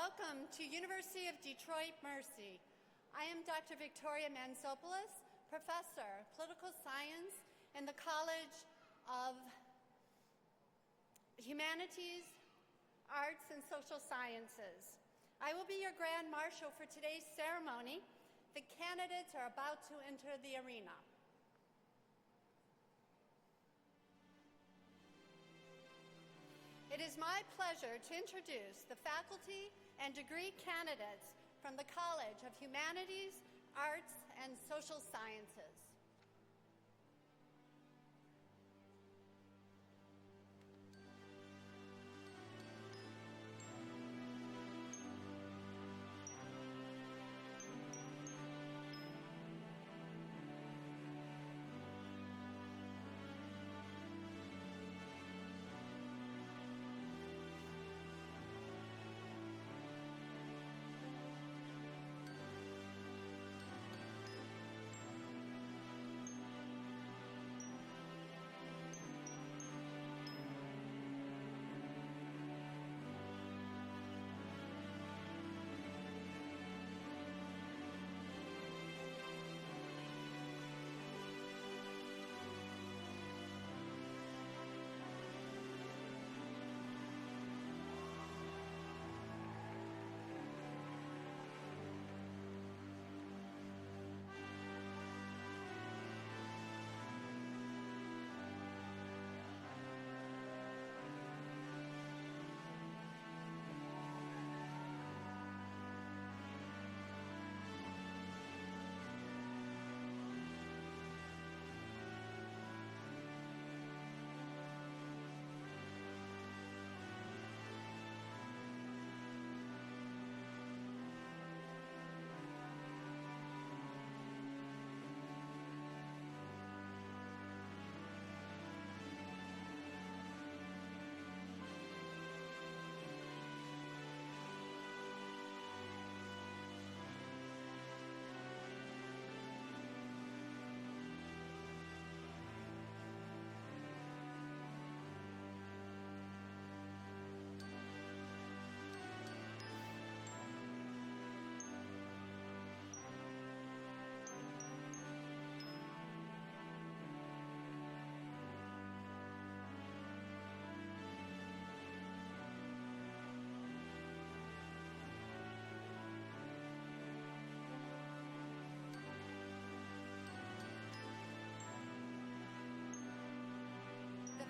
Welcome to University of Detroit Mercy. I am Dr. Victoria Manzopoulos, Professor of Political Science in the College of Humanities, Arts, and Social Sciences. I will be your Grand Marshal for today's ceremony. The candidates are about to enter the arena. It is my pleasure to introduce the faculty and degree candidates from the College of Humanities, Arts, and Social Sciences.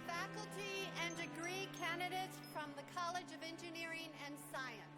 Faculty and degree candidates from the College of Engineering and Science.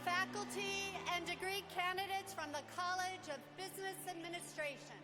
The faculty and degree candidates from the College of Business Administration.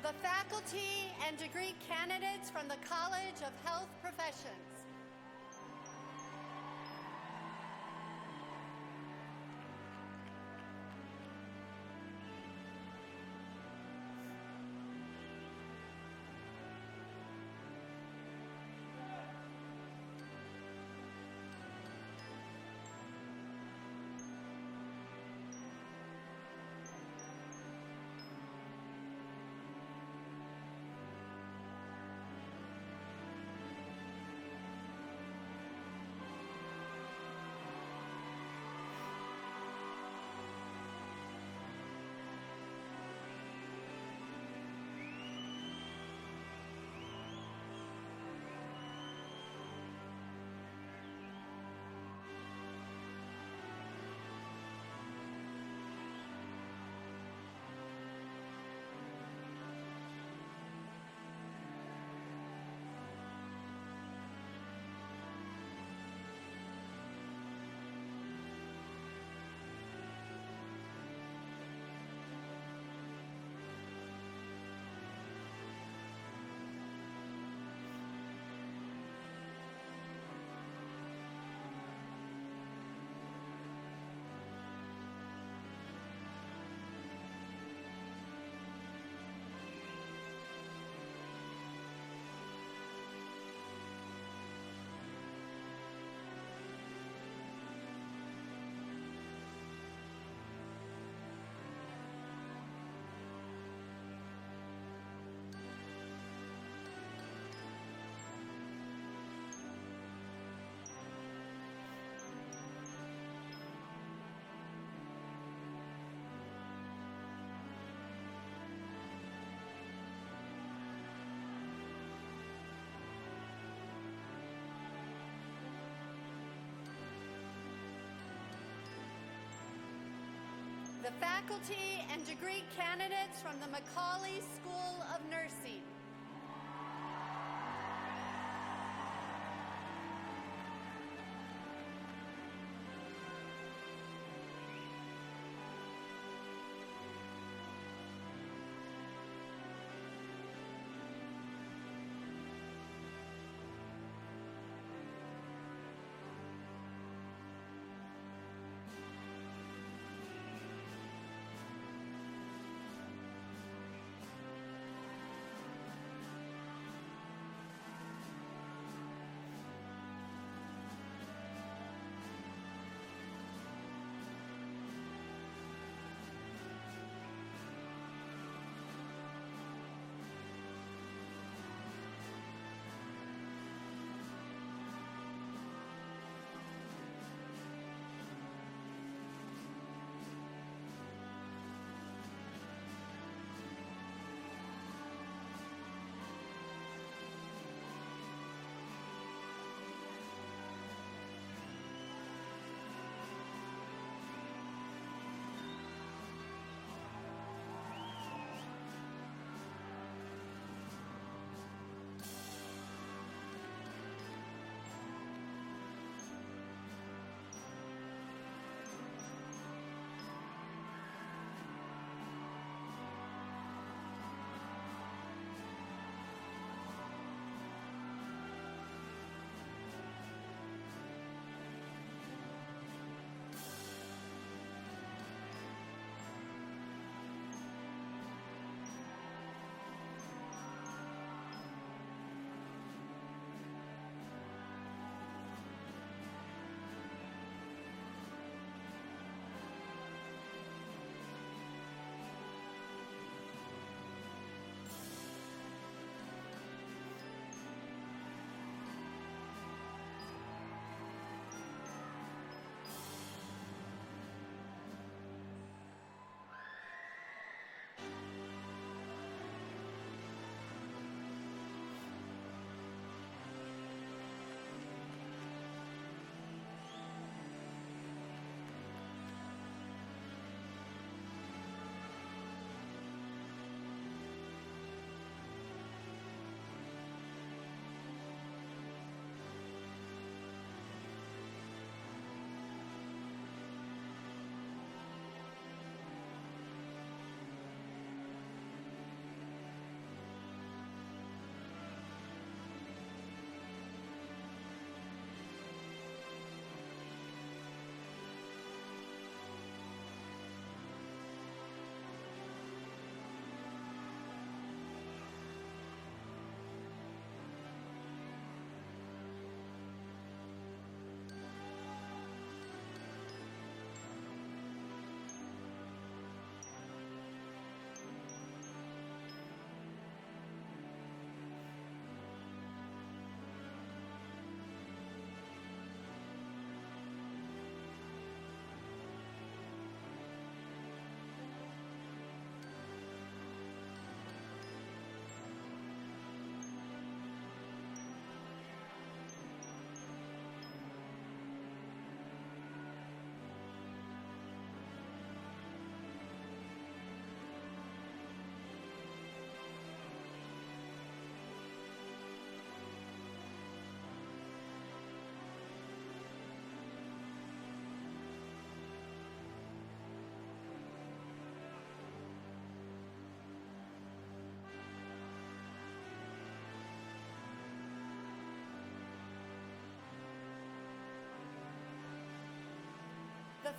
The faculty and degree candidates from the College of Health Professions. The faculty and degree candidates from the Macaulay School of Nursing.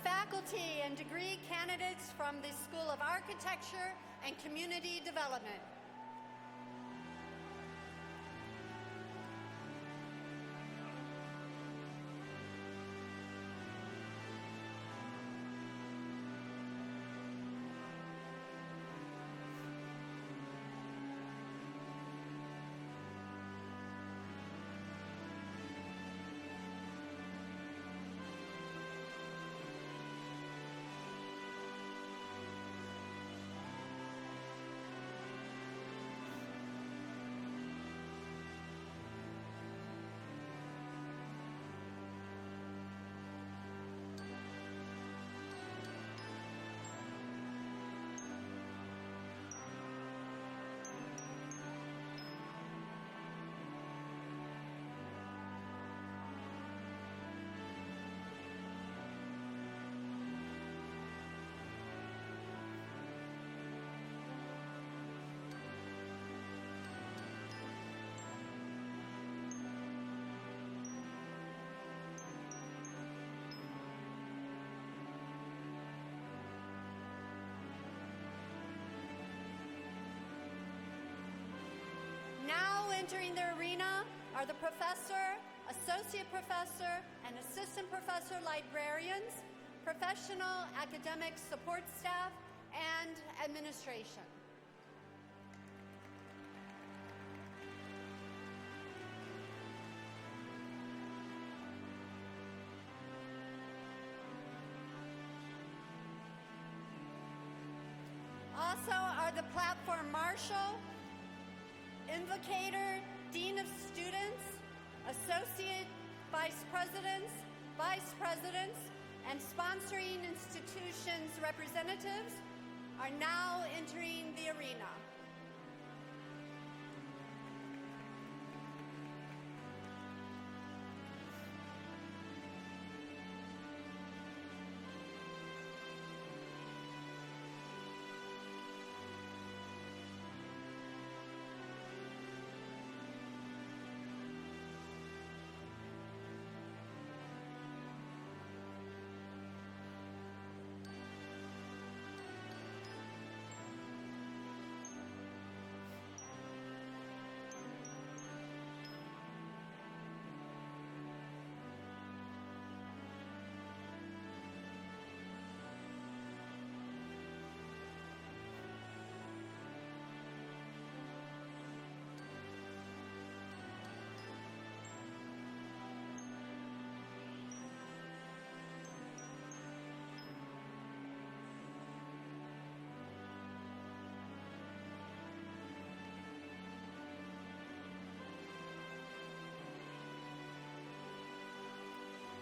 faculty and degree candidates from the School of Architecture and Community Development. Now entering the arena are the professor, associate professor, and assistant professor librarians, professional academic support staff, and administration. Also are the platform marshal, invocator, dean of students, associate vice presidents, and sponsoring institutions representatives are now entering the arena.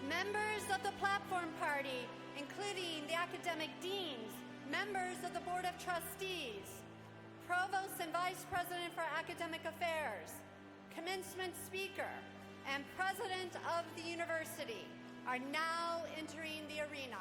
Members of the platform party, including the academic deans, members of the Board of Trustees, Provost and Vice President for Academic Affairs, Commencement Speaker, and President of the University are now entering the arena.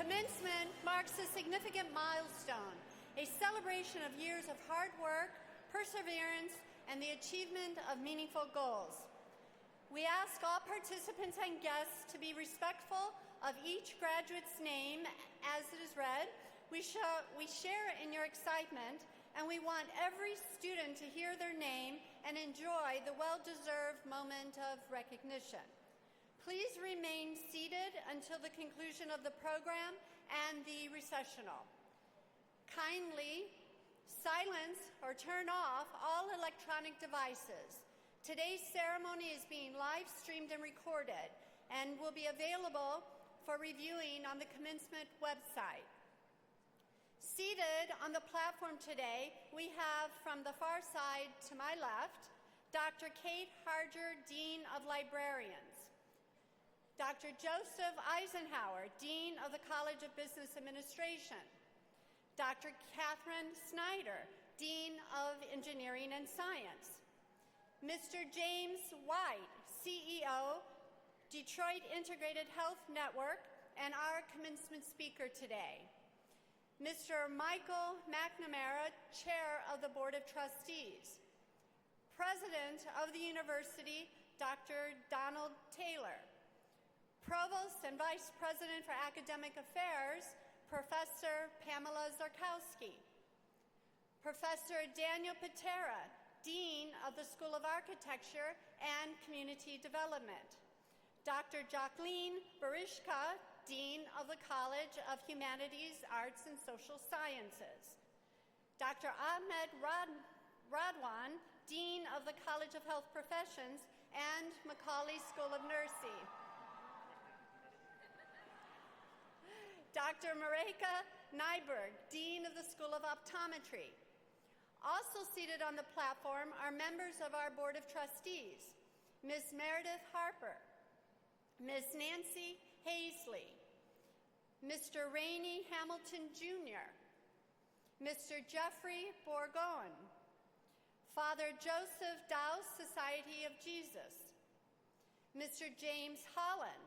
Commencement marks a significant milestone, a celebration of years of hard work, perseverance, and the achievement of meaningful goals. We ask all participants and guests to be respectful of each graduate's name as it is read. We share in your excitement, and we want every student to hear their name and enjoy the well-deserved moment of recognition. Please remain seated until the conclusion of the program and the recessional. Kindly silence or turn off all electronic devices. Today's ceremony is being live streamed and recorded and will be available for reviewing on the Commencement website. Seated on the platform today, we have from the far side to my left, Dr. Kate Harger, Dean of Librarians. Dr. Joseph Eisenhower, Dean of the College of Business Administration. Dr. Catherine Snyder, Dean of Engineering and Science. Mr. James White, CEO, Detroit Integrated Health Network, and our commencement speaker today. Mr. Michael McNamara, Chair of the Board of Trustees. President of the University, Dr. Donald Taylor. Provost and Vice President for Academic Affairs, Professor Pamela Zarkowski. Professor Daniel Patera, Dean of the School of Architecture and Community Development. Dr. Jacqueline Barishka, Dean of the College of Humanities, Arts, and Social Sciences. Dr. Ahmed Radwan, Dean of the College of Health Professions and Macaulay School of Nursing. Dr. Mareka Nyberg, Dean of the School of Optometry. Also seated on the platform are members of our Board of Trustees, Ms. Meredith Harper, Ms. Nancy Hazley, Mr. Rainey Hamilton Jr., Mr. Jeffrey Bourgogne, Father Joseph Dowse, Society of Jesus, Mr. James Holland,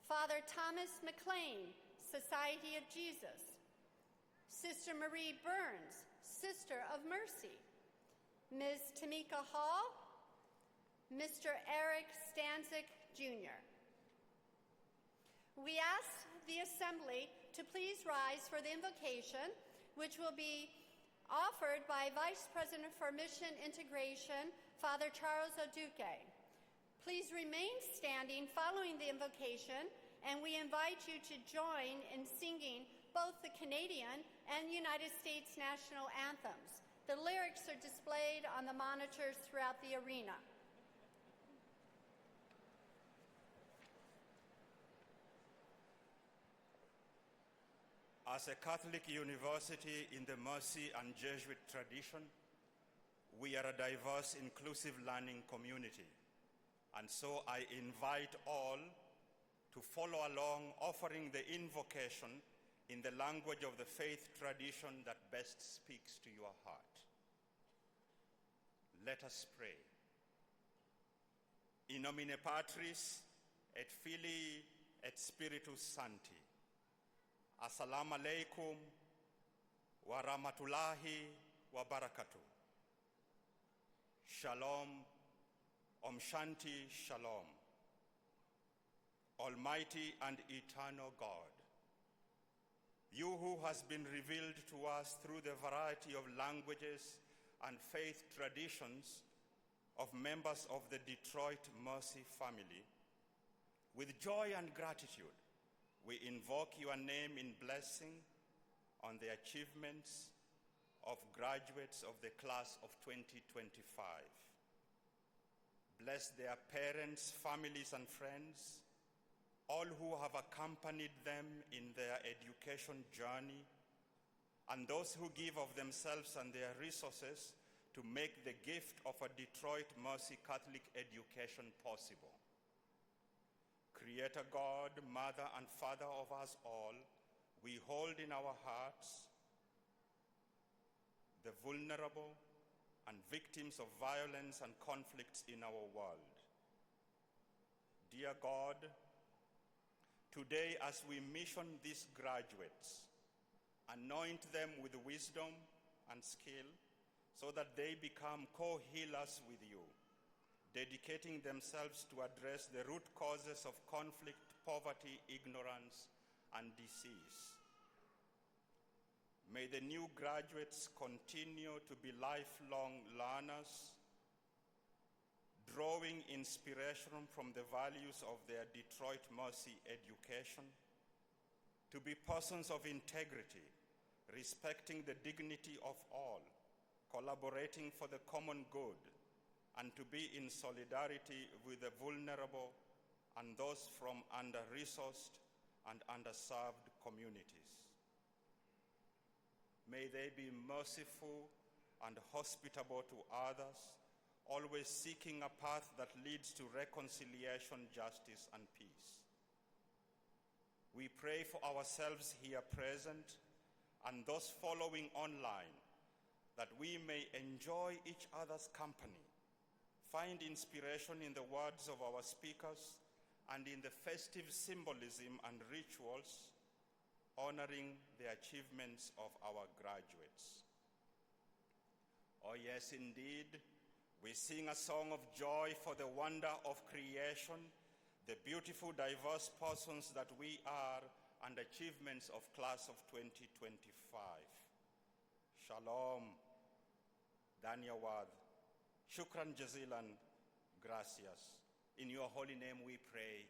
Father Thomas McLean, Society of Jesus, Sister Marie Burns, Sister of Mercy, Ms. Tamika Hall, Mr. Eric Stanzik, Jr. We ask the Assembly to please rise for the invocation, which will be offered by Vice President for Mission Integration, Father Charles Oduke. Please remain standing following the invocation, and we invite you to join in singing both the Canadian and United States national anthems. The lyrics are displayed on the monitors throughout the arena. As a Catholic university in the Mercy and Jesuit tradition, we are a diverse, inclusive learning community. And so I invite all to follow along, offering the invocation in the language of the faith tradition that best speaks to your heart. Let us pray. In nomine Patris, et Filii, et Spiritus Sancti. Assalamu alaikum wa rahmatullahi wa barakatuh. Shalom, Om Shanti, Shalom. Almighty and eternal God, you who has been revealed to us through the variety of languages and faith traditions of members of the Detroit Mercy family, with joy and gratitude, we invoke your name in blessing on the achievements of graduates of the class of 2025. Bless their parents, families, and friends, all who have accompanied them in their education journey, and those who give of themselves and their resources to make the gift of a Detroit Mercy Catholic education possible. Creator God, Mother and Father of us all, we hold in our hearts the vulnerable and victims of violence and conflicts in our world. Dear God, Today, as we mission these graduates, anoint them with wisdom and skill so that they become co-healers with you, dedicating themselves to address the root causes of conflict, poverty, ignorance, and disease. May the new graduates continue to be lifelong learners, drawing inspiration from the values of their Detroit Mercy education, to be persons of integrity, respecting the dignity of all, collaborating for the common good, and to be in solidarity with the vulnerable and those from under-resourced and underserved communities. May they be merciful and hospitable to others, always seeking a path that leads to reconciliation, justice, and peace. We pray for ourselves here present and those following online, that we may enjoy each other's company, find inspiration in the words of our speakers and in the festive symbolism and rituals honoring the achievements of our graduates. Oh yes, indeed, we sing a song of joy for the wonder of creation, the beautiful, diverse persons that we are, and achievements of class of 2025. Shalom, Danyawad, Shukran Jazilan, Gracias. In your holy name we pray,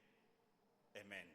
Amen.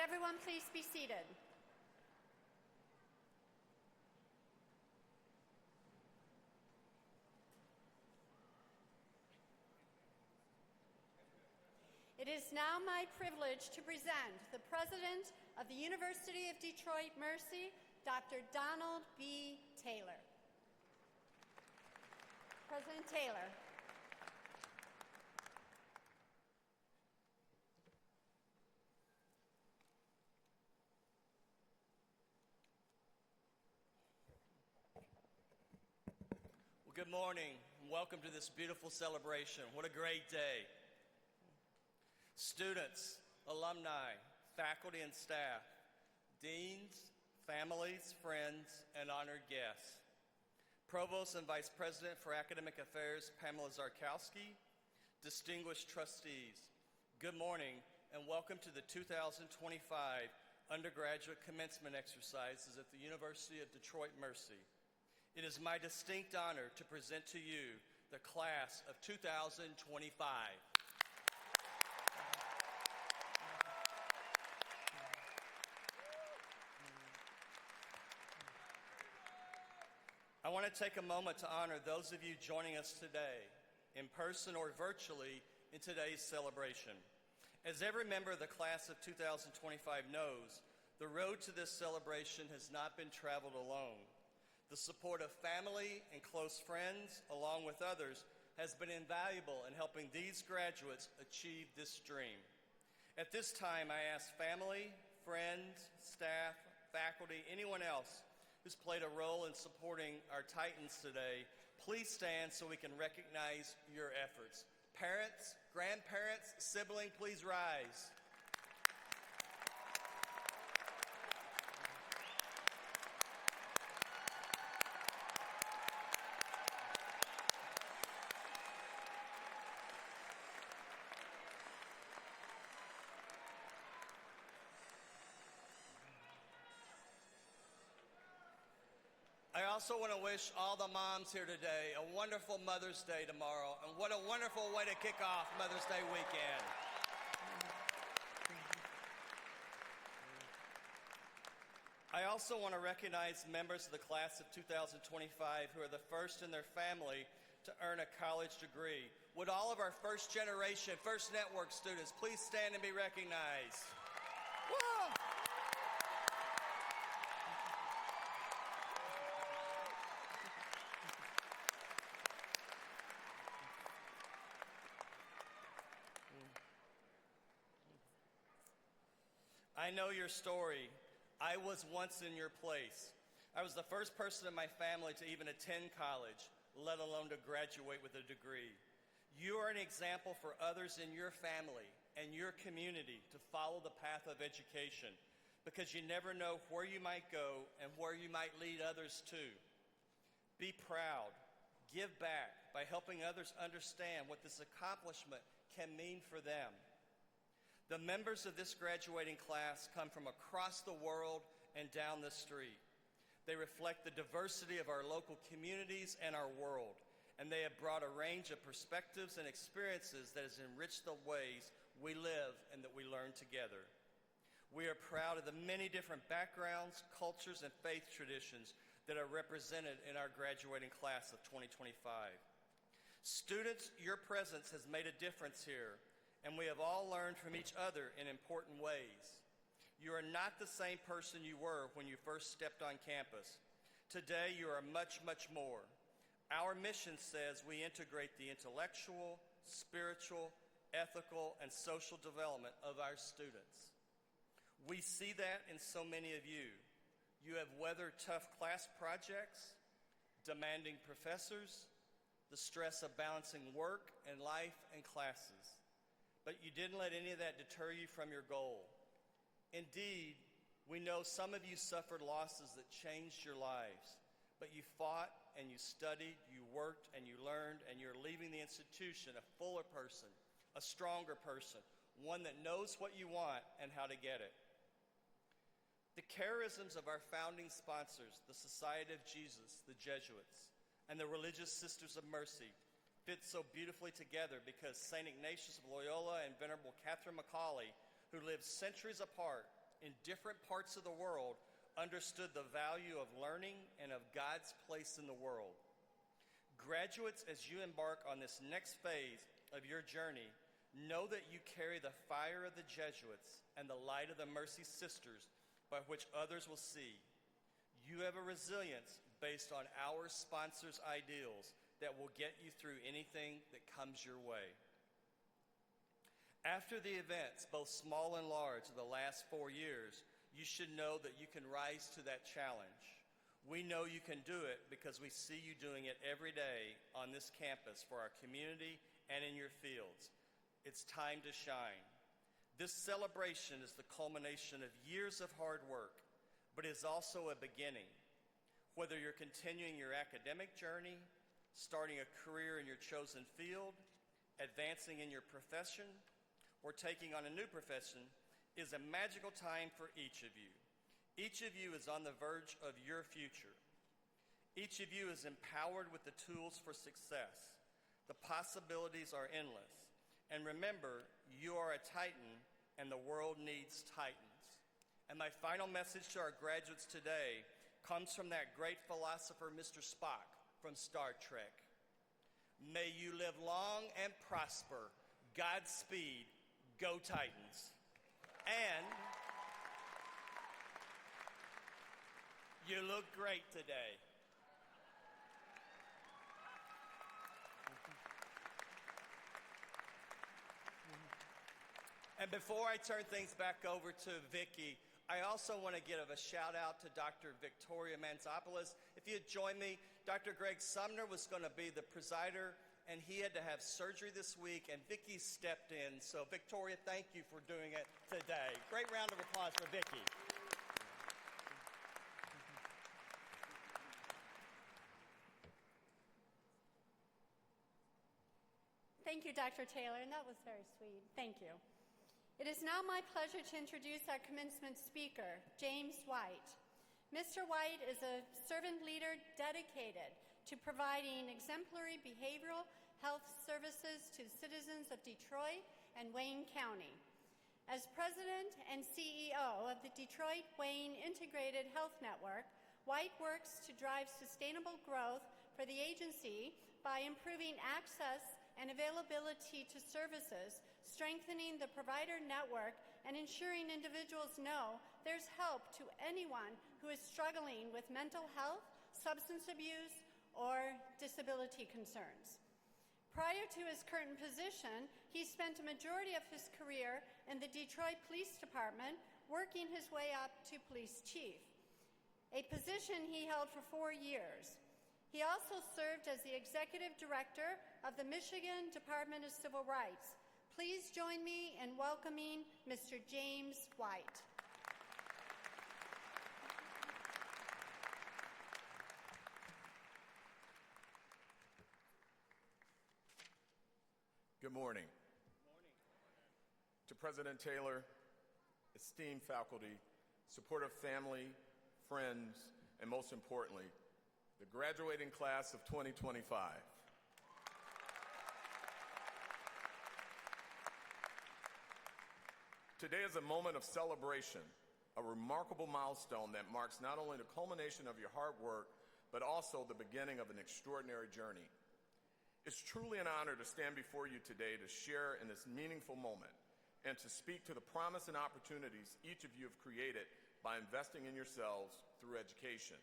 everyone please be seated? It is now my privilege to present the President of the University of Detroit Mercy, Dr. Donald B. Taylor. President Taylor. Well, good morning and welcome to this beautiful celebration. What a great day. Students, alumni, faculty and staff, deans, families, friends, and honored guests. Provost and Vice President for Academic Affairs, Pamela Zarkowski, distinguished trustees, good morning and welcome to the 2025 Undergraduate Commencement exercises at the University of Detroit Mercy. It is my distinct honor to present to you the class of 2025. I want to take a moment to honor those of you joining us today, in person or virtually, in today's celebration. As every member of the class of 2025 knows, the road to this celebration has not been traveled alone. The support of family and close friends, along with others, has been invaluable in helping these graduates achieve this dream. At this time, I ask family, friends, staff, faculty, anyone else who's played a role in supporting our Titans today, please stand so we can recognize your efforts. Parents, grandparents, sibling, please rise. I also want to wish all the moms here today a wonderful Mother's Day tomorrow, and what a wonderful way to kick off Mother's Day weekend. I also want to recognize members of the class of 2025 who are the first in their family to earn a college degree. Would all of our first generation, First Network students please stand and be recognized? Woo! I know your story. I was once in your place. I was the first person in my family to even attend college, let alone to graduate with a degree. You are an example for others in your family and your community to follow the path of education, because you never know where you might go and where you might lead others to. Be proud. Give back by helping others understand what this accomplishment can mean for them. The members of this graduating class come from across the world and down the street. They reflect the diversity of our local communities and our world, and they have brought a range of perspectives and experiences that has enriched the ways we live and that we learn together. We are proud of the many different backgrounds, cultures, and faith traditions that are represented in our graduating class of 2025. Students, your presence has made a difference here, and we have all learned from each other in important ways. You are not the same person you were when you first stepped on campus. Today, you are much, much more. Our mission says we integrate the intellectual, spiritual, ethical, and social development of our students. We see that in so many of you. You have weathered tough class projects, demanding professors, the stress of balancing work and life and classes. But you didn't let any of that deter you from your goal. Indeed, we know some of you suffered losses that changed your lives, but you fought and you studied, you worked and you learned, and you're leaving the institution a fuller person, a stronger person, one that knows what you want and how to get it. The charisms of our founding sponsors, the Society of Jesus, the Jesuits, and the Religious Sisters of Mercy, fit so beautifully together because St. Ignatius of Loyola and Venerable Catherine Macaulay, who lived centuries apart, in different parts of the world understood the value of learning and of God's place in the world. Graduates, as you embark on this next phase of your journey, know that you carry the fire of the Jesuits and the light of the Mercy Sisters by which others will see. You have a resilience based on our sponsors' ideals that will get you through anything that comes your way. After the events, both small and large, of the last 4 years, you should know that you can rise to that challenge. We know you can do it because we see you doing it every day on this campus for our community and in your fields. It's time to shine. This celebration is the culmination of years of hard work, but is also a beginning. Whether you're continuing your academic journey, starting a career in your chosen field, advancing in your profession, or taking on a new profession, is a magical time for each of you. Each of you is on the verge of your future. Each of you is empowered with the tools for success. The possibilities are endless. And remember, you are a Titan, and the world needs Titans. And my final message to our graduates today comes from that great philosopher, Mr. Spock, from Star Trek. May you live long and prosper. Godspeed. Go Titans. And you look great today. And before I turn things back over to Vicki, I also want to give a shout out to Dr. Victoria Manzopoulos. If you'd join me, Dr. Greg Sumner was going to be the presider, and he had to have surgery this week, and Vicki stepped in. So Victoria, thank you for doing it today. Great round of applause for Vicki. Thank you, Dr. Taylor, and that was very sweet. Thank you. It is now my pleasure to introduce our commencement speaker, James White. Mr. White is a servant leader dedicated to providing exemplary behavioral health services to citizens of Detroit and Wayne County. As president and CEO of the Detroit-Wayne Integrated Health Network, White works to drive sustainable growth for the agency by improving access and availability to services, strengthening the provider network, and ensuring individuals know there's help to anyone who is struggling with mental health, substance abuse, or disability concerns. Prior to his current position, he spent a majority of his career in the Detroit Police Department, working his way up to police chief, a position he held for 4 years. He also served as the executive director of the Michigan Department of Civil Rights. Please join me in welcoming Mr. James White. Good morning. To President Taylor, esteemed faculty, supportive family, friends, and most importantly, the graduating class of 2025. Today is a moment of celebration, a remarkable milestone that marks not only the culmination of your hard work, but also the beginning of an extraordinary journey. It's truly an honor to stand before you today to share in this meaningful moment and to speak to the promise and opportunities each of you have created by investing in yourselves through education.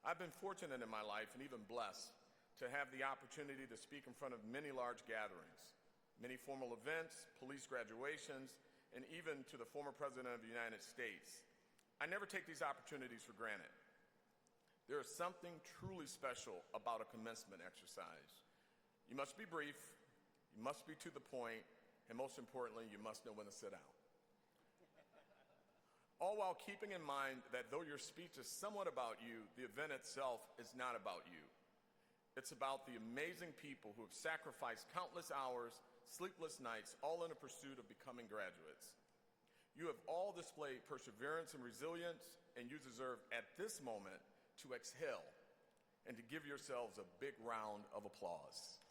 I've been fortunate in my life and even blessed to have the opportunity to speak in front of many large gatherings, many formal events, police graduations, and even to the former President of the United States. I never take these opportunities for granted. There is something truly special about a commencement exercise. You must be brief, you must be to the point, and most importantly, you must know when to sit down. All while keeping in mind that though your speech is somewhat about you, the event itself is not about you. It's about the amazing people who have sacrificed countless hours, sleepless nights, all in the pursuit of becoming graduates. You have all displayed perseverance and resilience, and you deserve at this moment to exhale and to give yourselves a big round of applause.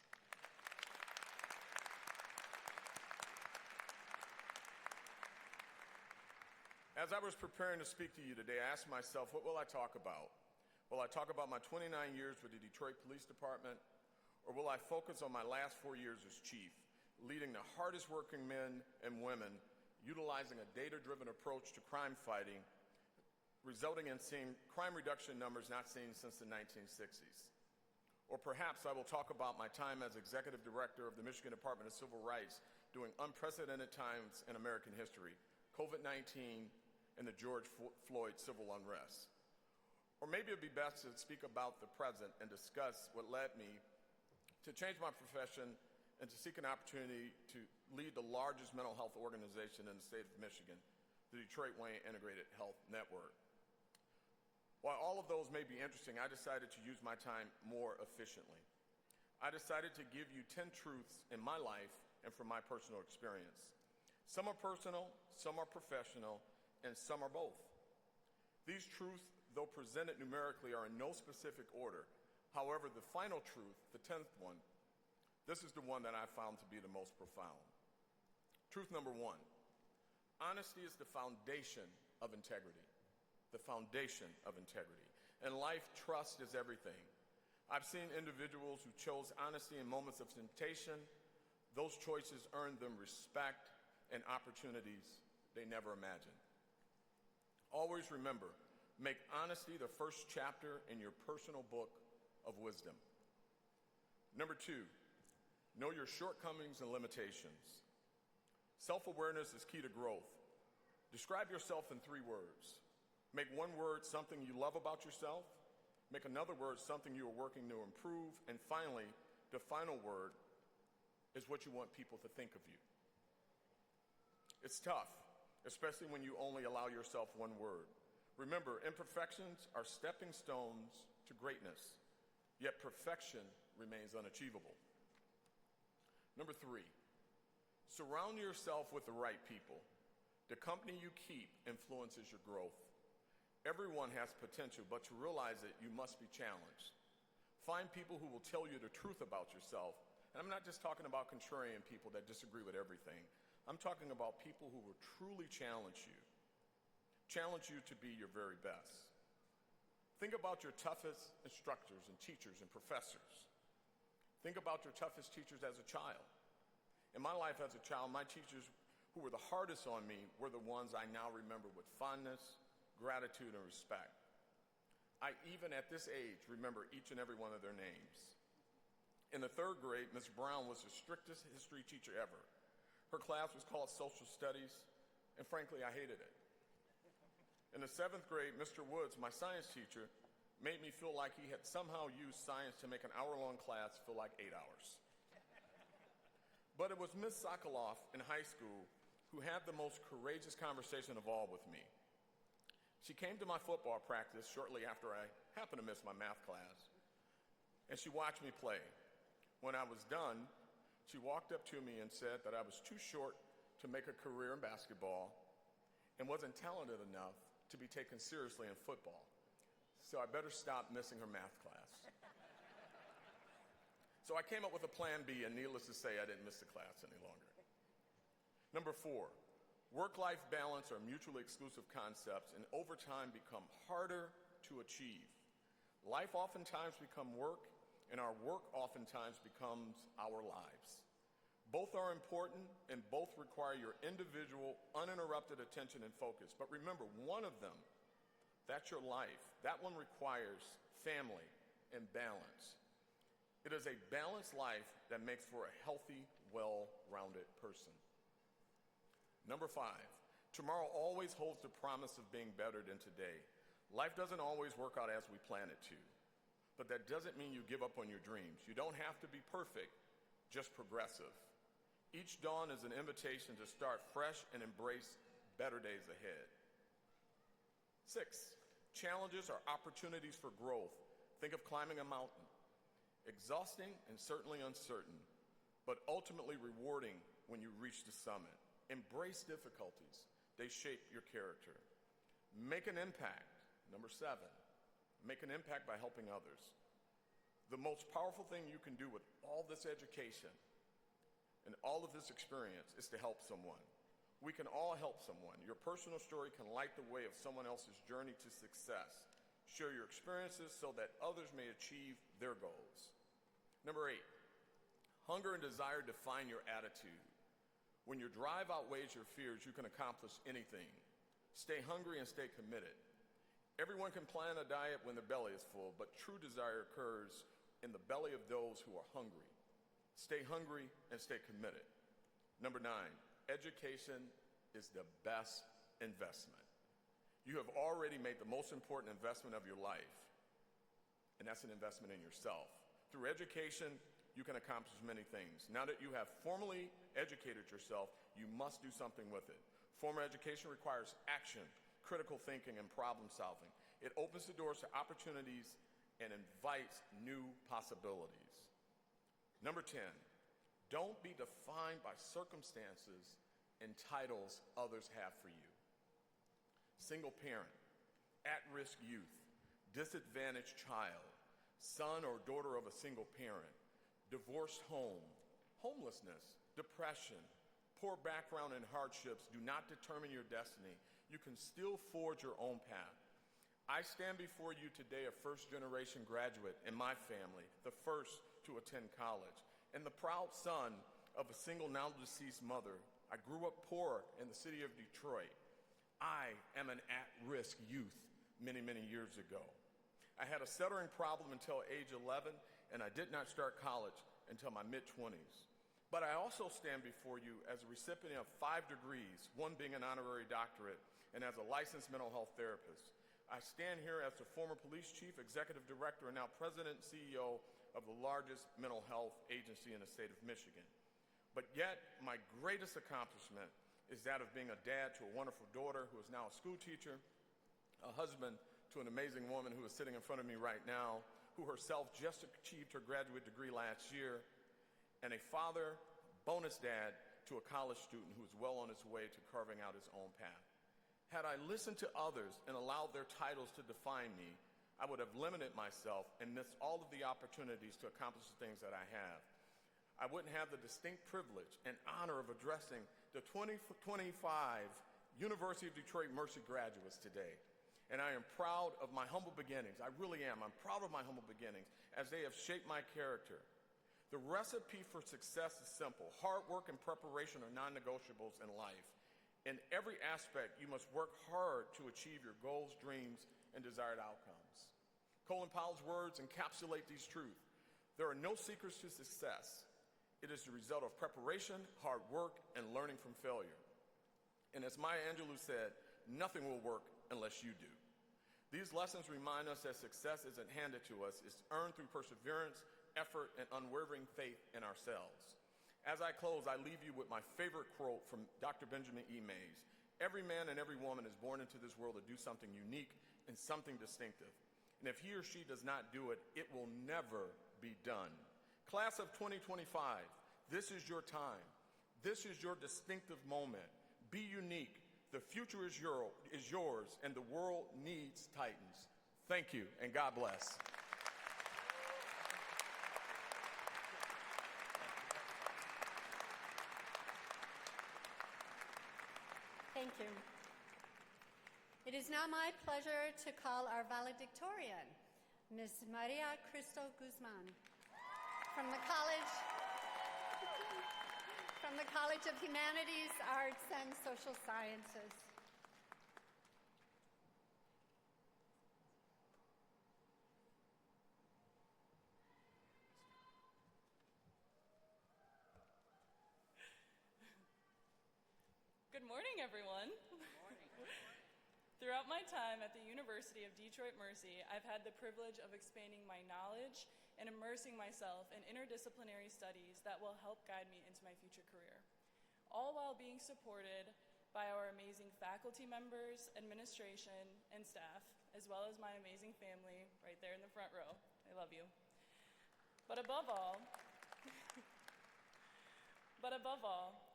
As I was preparing to speak to you today, I asked myself, what will I talk about? Will I talk about my 29 years with the Detroit Police Department, or will I focus on my last 4 years as chief, leading the hardest working men and women, utilizing a data-driven approach to crime fighting, resulting in seeing crime reduction numbers not seen since the 1960s? Or perhaps I will talk about my time as executive director of the Michigan Department of Civil Rights during unprecedented times in American history, COVID-19 and the George Floyd civil unrest. Or maybe it would be best to speak about the present and discuss what led me to change my profession and to seek an opportunity to lead the largest mental health organization in the state of Michigan, the Detroit Wayne Integrated Health Network. While all of those may be interesting, I decided to use my time more efficiently. I decided to give you 10 truths in my life and from my personal experience. Some are personal, some are professional, and some are both. These truths, though presented numerically, are in no specific order. However, the final truth, the 10th one, this is the one that I found to be the most profound. Truth number 1, honesty is the foundation of integrity. The foundation of integrity. In life, trust is everything. I've seen individuals who chose honesty in moments of temptation. Those choices earned them respect and opportunities they never imagined. Always remember, make honesty the first chapter in your personal book of wisdom. Number 2, know your shortcomings and limitations. Self-awareness is key to growth. Describe yourself in 3 words. Make one word something you love about yourself. Make another word something you are working to improve. And finally, the final word is what you want people to think of you. It's tough, especially when you only allow yourself one word. Remember, imperfections are stepping stones to greatness, yet perfection remains unachievable. Number 3, surround yourself with the right people. The company you keep influences your growth. Everyone has potential, but to realize it, you must be challenged. Find people who will tell you the truth about yourself. And I'm not just talking about contrarian people that disagree with everything. I'm talking about people who will truly challenge you to be your very best. Think about your toughest instructors and teachers and professors. Think about your toughest teachers as a child. In my life as a child, my teachers who were the hardest on me were the ones I now remember with fondness, gratitude, and respect. I, even at this age, remember each and every one of their names. In the 3rd grade, Ms. Brown was the strictest history teacher ever. Her class was called Social Studies, and frankly, I hated it. In the 7th grade, Mr. Woods, my science teacher, made me feel like he had somehow used science to make an hour-long class feel like 8 hours. But it was Ms. Sokoloff in high school who had the most courageous conversation of all with me. She came to my football practice shortly after I happened to miss my math class, and she watched me play. When I was done, she walked up to me and said that I was too short to make a career in basketball and wasn't talented enough to be taken seriously in football. So I better stop missing her math class. So I came up with a plan B, and needless to say, I didn't miss the class any longer. Number 4, work-life balance are mutually exclusive concepts and over time become harder to achieve. Life oftentimes becomes work, and our work oftentimes becomes our lives. Both are important and both require your individual, uninterrupted attention and focus. But remember, one of them, that's your life. That one requires family and balance. It is a balanced life that makes for a healthy, well-rounded person. Number 5, tomorrow always holds the promise of being better than today. Life doesn't always work out as we plan it to, but that doesn't mean you give up on your dreams. You don't have to be perfect, just progressive. Each dawn is an invitation to start fresh and embrace better days ahead. 6, challenges are opportunities for growth. Think of climbing a mountain. Exhausting and certainly uncertain, but ultimately rewarding when you reach the summit. Embrace difficulties. They shape your character. Make an impact. Number 7, make an impact by helping others. The most powerful thing you can do with all this education and all of this experience is to help someone. We can all help someone. Your personal story can light the way of someone else's journey to success. Share your experiences so that others may achieve their goals. Number 8, hunger and desire define your attitude. When your drive outweighs your fears, you can accomplish anything. Stay hungry and stay committed. Everyone can plan a diet when the belly is full, but true desire occurs in the belly of those who are hungry. Stay hungry and stay committed. Number 9, education is the best investment. You have already made the most important investment of your life, and that's an investment in yourself. Through education, you can accomplish many things. Now that you have formally educated yourself, you must do something with it. Formal education requires action, critical thinking, and problem solving. It opens the doors to opportunities and invites new possibilities. Number 10, don't be defined by circumstances and titles others have for you. Single parent, at-risk youth, disadvantaged child, son or daughter of a single parent, divorced home, homelessness, depression, poor background and hardships do not determine your destiny. You can still forge your own path. I stand before you today a first-generation graduate in my family, the first to attend college, and the proud son of a single now-deceased mother. I grew up poor in the city of Detroit. I am an at-risk youth many, many years ago. I had a stuttering problem until age 11, and I did not start college until my mid-20s. But I also stand before you as a recipient of 5 degrees, one being an honorary doctorate, and as a licensed mental health therapist. I stand here as the former police chief, executive director, and now president and CEO of the largest mental health agency in the state of Michigan. But yet, my greatest accomplishment is that of being a dad to a wonderful daughter who is now a school teacher, a husband to an amazing woman who is sitting in front of me right now, who herself just achieved her graduate degree last year, and a father, bonus dad, to a college student who is well on his way to carving out his own path. Had I listened to others and allowed their titles to define me, I would have limited myself and missed all of the opportunities to accomplish the things that I have. I wouldn't have the distinct privilege and honor of addressing the 2025 University of Detroit Mercy graduates today. And I am proud of my humble beginnings. I really am. I'm proud of my humble beginnings as they have shaped my character. The recipe for success is simple. Hard work and preparation are non-negotiables in life. In every aspect, you must work hard to achieve your goals, dreams, and desired outcomes. Colin Powell's words encapsulate these truths. There are no secrets to success. It is the result of preparation, hard work, and learning from failure. And as Maya Angelou said, nothing will work unless you do. These lessons remind us that success isn't handed to us. It's earned through perseverance, effort, and unwavering faith in ourselves. As I close, I leave you with my favorite quote from Dr. Benjamin E. Mays. Every man and every woman is born into this world to do something unique and something distinctive. And if he or she does not do it, it will never be done. Class of 2025, this is your time. This is your distinctive moment. Be unique. The future is yours, and the world needs Titans. Thank you, and God bless. Thank you. It is now my pleasure to call our valedictorian, Ms. Maria Cristo Guzman, from the College of Humanities, Arts, and Social Sciences. Good morning, everyone. Throughout my time at the University of Detroit Mercy, I've had the privilege of expanding my knowledge and immersing myself in interdisciplinary studies that will help guide me into my future career, all while being supported by our amazing faculty members, administration, and staff, as well as my amazing family right there in the front row. I love you. But above all,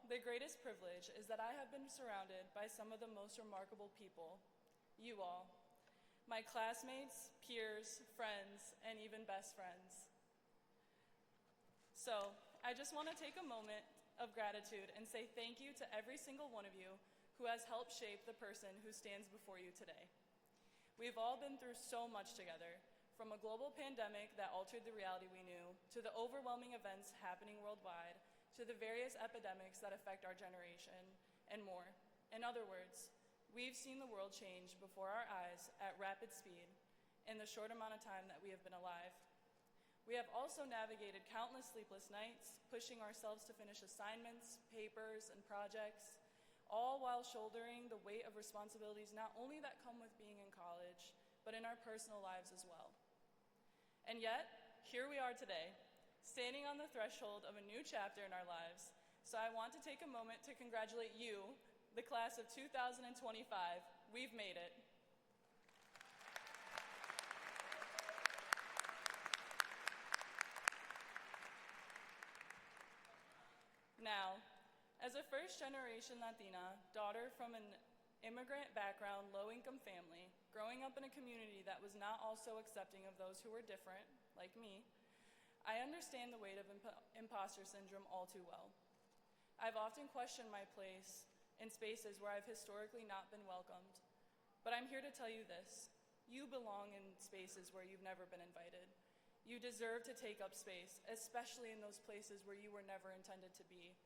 the greatest privilege is that I have been surrounded by some of the most remarkable people, you all, my classmates, peers, friends, and even best friends. So I just want to take a moment of gratitude and say thank you to every single one of you who has helped shape the person who stands before you today. We've all been through so much together, from a global pandemic that altered the reality we knew, to the overwhelming events happening worldwide, to the various epidemics that affect our generation, and more. In other words, we've seen the world change before our eyes at rapid speed in the short amount of time that we have been alive. We have also navigated countless sleepless nights, pushing ourselves to finish assignments, papers, and projects, all while shouldering the weight of responsibilities not only that come with being in college, but in our personal lives as well. And yet, here we are today, standing on the threshold of a new chapter in our lives. So I want to take a moment to congratulate you, the class of 2025. We've made it. Now, as a first-generation Latina, daughter from an immigrant background, low-income family, growing up in a community that was not also accepting of those who were different, like me, I understand the weight of imposter syndrome all too well. I've often questioned my place in spaces where I've historically not been welcomed, but I'm here to tell you this. You belong in spaces where you've never been invited. You deserve to take up space, especially in those places where you were never intended to be.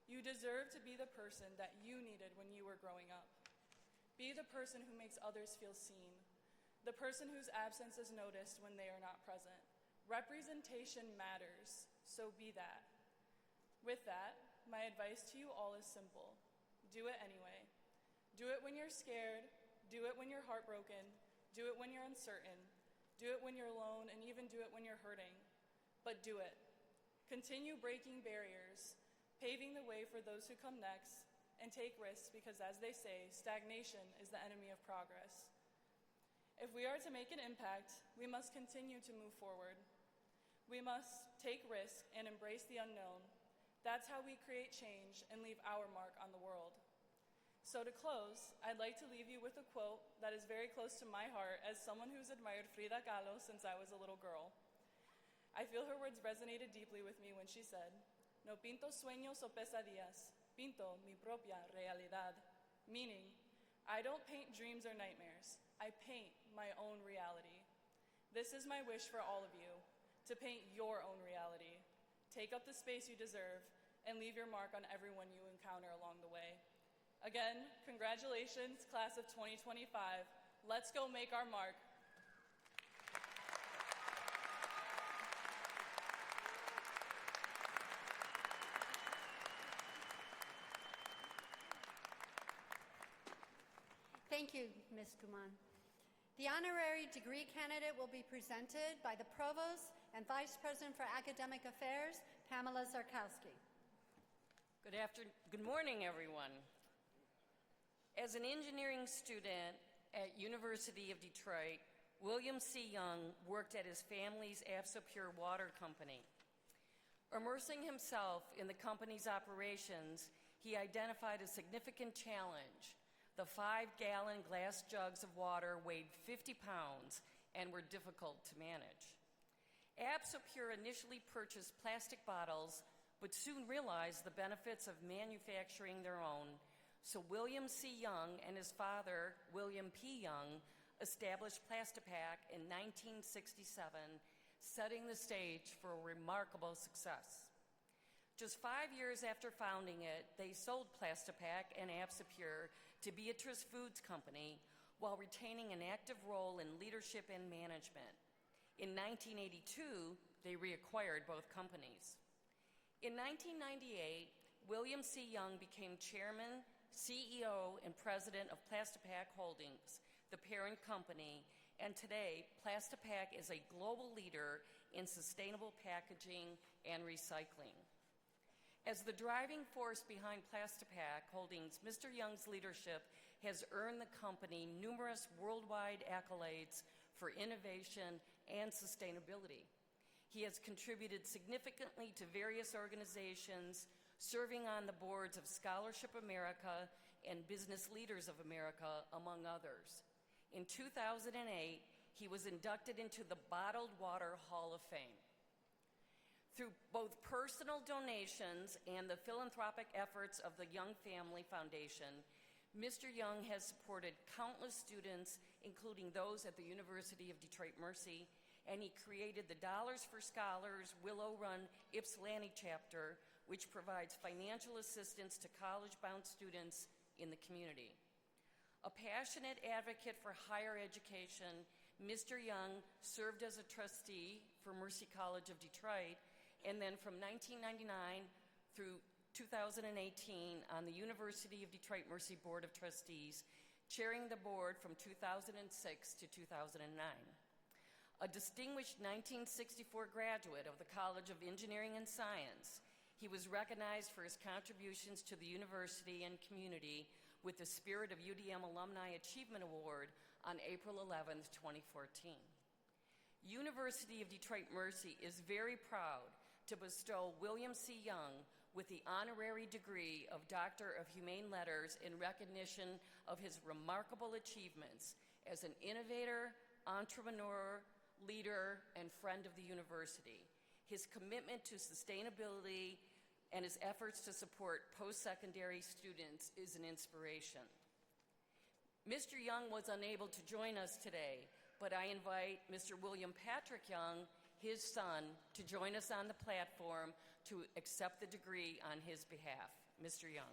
You deserve to be the person that you needed when you were growing up. Be the person who makes others feel seen, the person whose absence is noticed when they are not present. Representation matters, so be that. With that, my advice to you all is simple. Do it anyway. Do it when you're scared, do it when you're heartbroken, do it when you're uncertain, do it when you're alone, and even do it when you're hurting. But do it. Continue breaking barriers, paving the way for those who come next, and take risks because, as they say, stagnation is the enemy of progress. If we are to make an impact, we must continue to move forward. We must take risks and embrace the unknown. That's how we create change and leave our mark on the world. So to close, I'd like to leave you with a quote that is very close to my heart as someone who's admired Frida Kahlo since I was a little girl. I feel her words resonated deeply with me when she said, "No pinto sueños o pesadillas, pinto mi propia realidad," meaning, I don't paint dreams or nightmares, I paint my own reality. This is my wish for all of you, to paint your own reality. Take up the space you deserve, and leave your mark on everyone you encounter along the way. Again, congratulations, class of 2025. Let's go make our mark. Thank you, Ms. Guman. The honorary degree candidate will be presented by the Provost and Vice President for Academic Affairs, Pamela Zarkowski. Good morning, everyone. As an engineering student at University of Detroit, William C. Young worked at his family's Absopure Water Company. Immersing himself in the company's operations, he identified a significant challenge. The 5-gallon glass jugs of water weighed 50 pounds and were difficult to manage. Absopure initially purchased plastic bottles, but soon realized the benefits of manufacturing their own. So William C. Young and his father, William P. Young, established Plastipack in 1967, setting the stage for a remarkable success. Just 5 years after founding it, they sold Plastipack and Absopure to Beatrice Foods Company while retaining an active role in leadership and management. In 1982, they reacquired both companies. In 1998, William C. Young became chairman, CEO, and president of Plastipack Holdings, the parent company, and today, Plastipack is a global leader in sustainable packaging and recycling. As the driving force behind Plastipack Holdings, Mr. Young's leadership has earned the company numerous worldwide accolades for innovation and sustainability. He has contributed significantly to various organizations, serving on the boards of Scholarship America and Business Leaders of America, among others. In 2008, he was inducted into the Bottled Water Hall of Fame. Through both personal donations and the philanthropic efforts of the Young Family Foundation, Mr. Young has supported countless students, including those at the University of Detroit Mercy, and he created the Dollars for Scholars Willow Run Ypsilanti chapter, which provides financial assistance to college-bound students in the community. A passionate advocate for higher education, Mr. Young served as a trustee for Mercy College of Detroit, and then from 1999 through 2018 on the University of Detroit Mercy Board of Trustees, chairing the board from 2006 to 2009. A distinguished 1964 graduate of the College of Engineering and Science, he was recognized for his contributions to the university and community with the Spirit of UDM Alumni Achievement Award on April 11, 2014. University of Detroit Mercy is very proud to bestow William C. Young with the honorary degree of Doctor of Humane Letters in recognition of his remarkable achievements as an innovator, entrepreneur, leader, and friend of the university. His commitment to sustainability and his efforts to support post-secondary students is an inspiration. Mr. Young was unable to join us today, but I invite Mr. William Patrick Young, his son, to join us on the platform to accept the degree on his behalf. Mr. Young.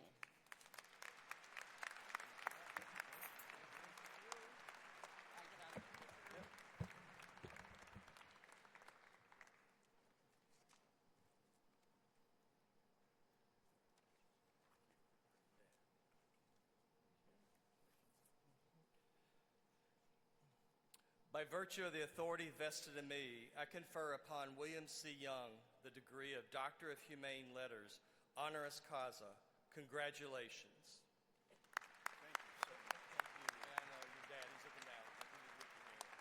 By virtue of the authority vested in me, I confer upon William C. Young the degree of Doctor of Humane Letters, honoris causa. Congratulations. Thank you, sir. Thank you. Yeah, I know, your dad, he's looking down. He's looking here.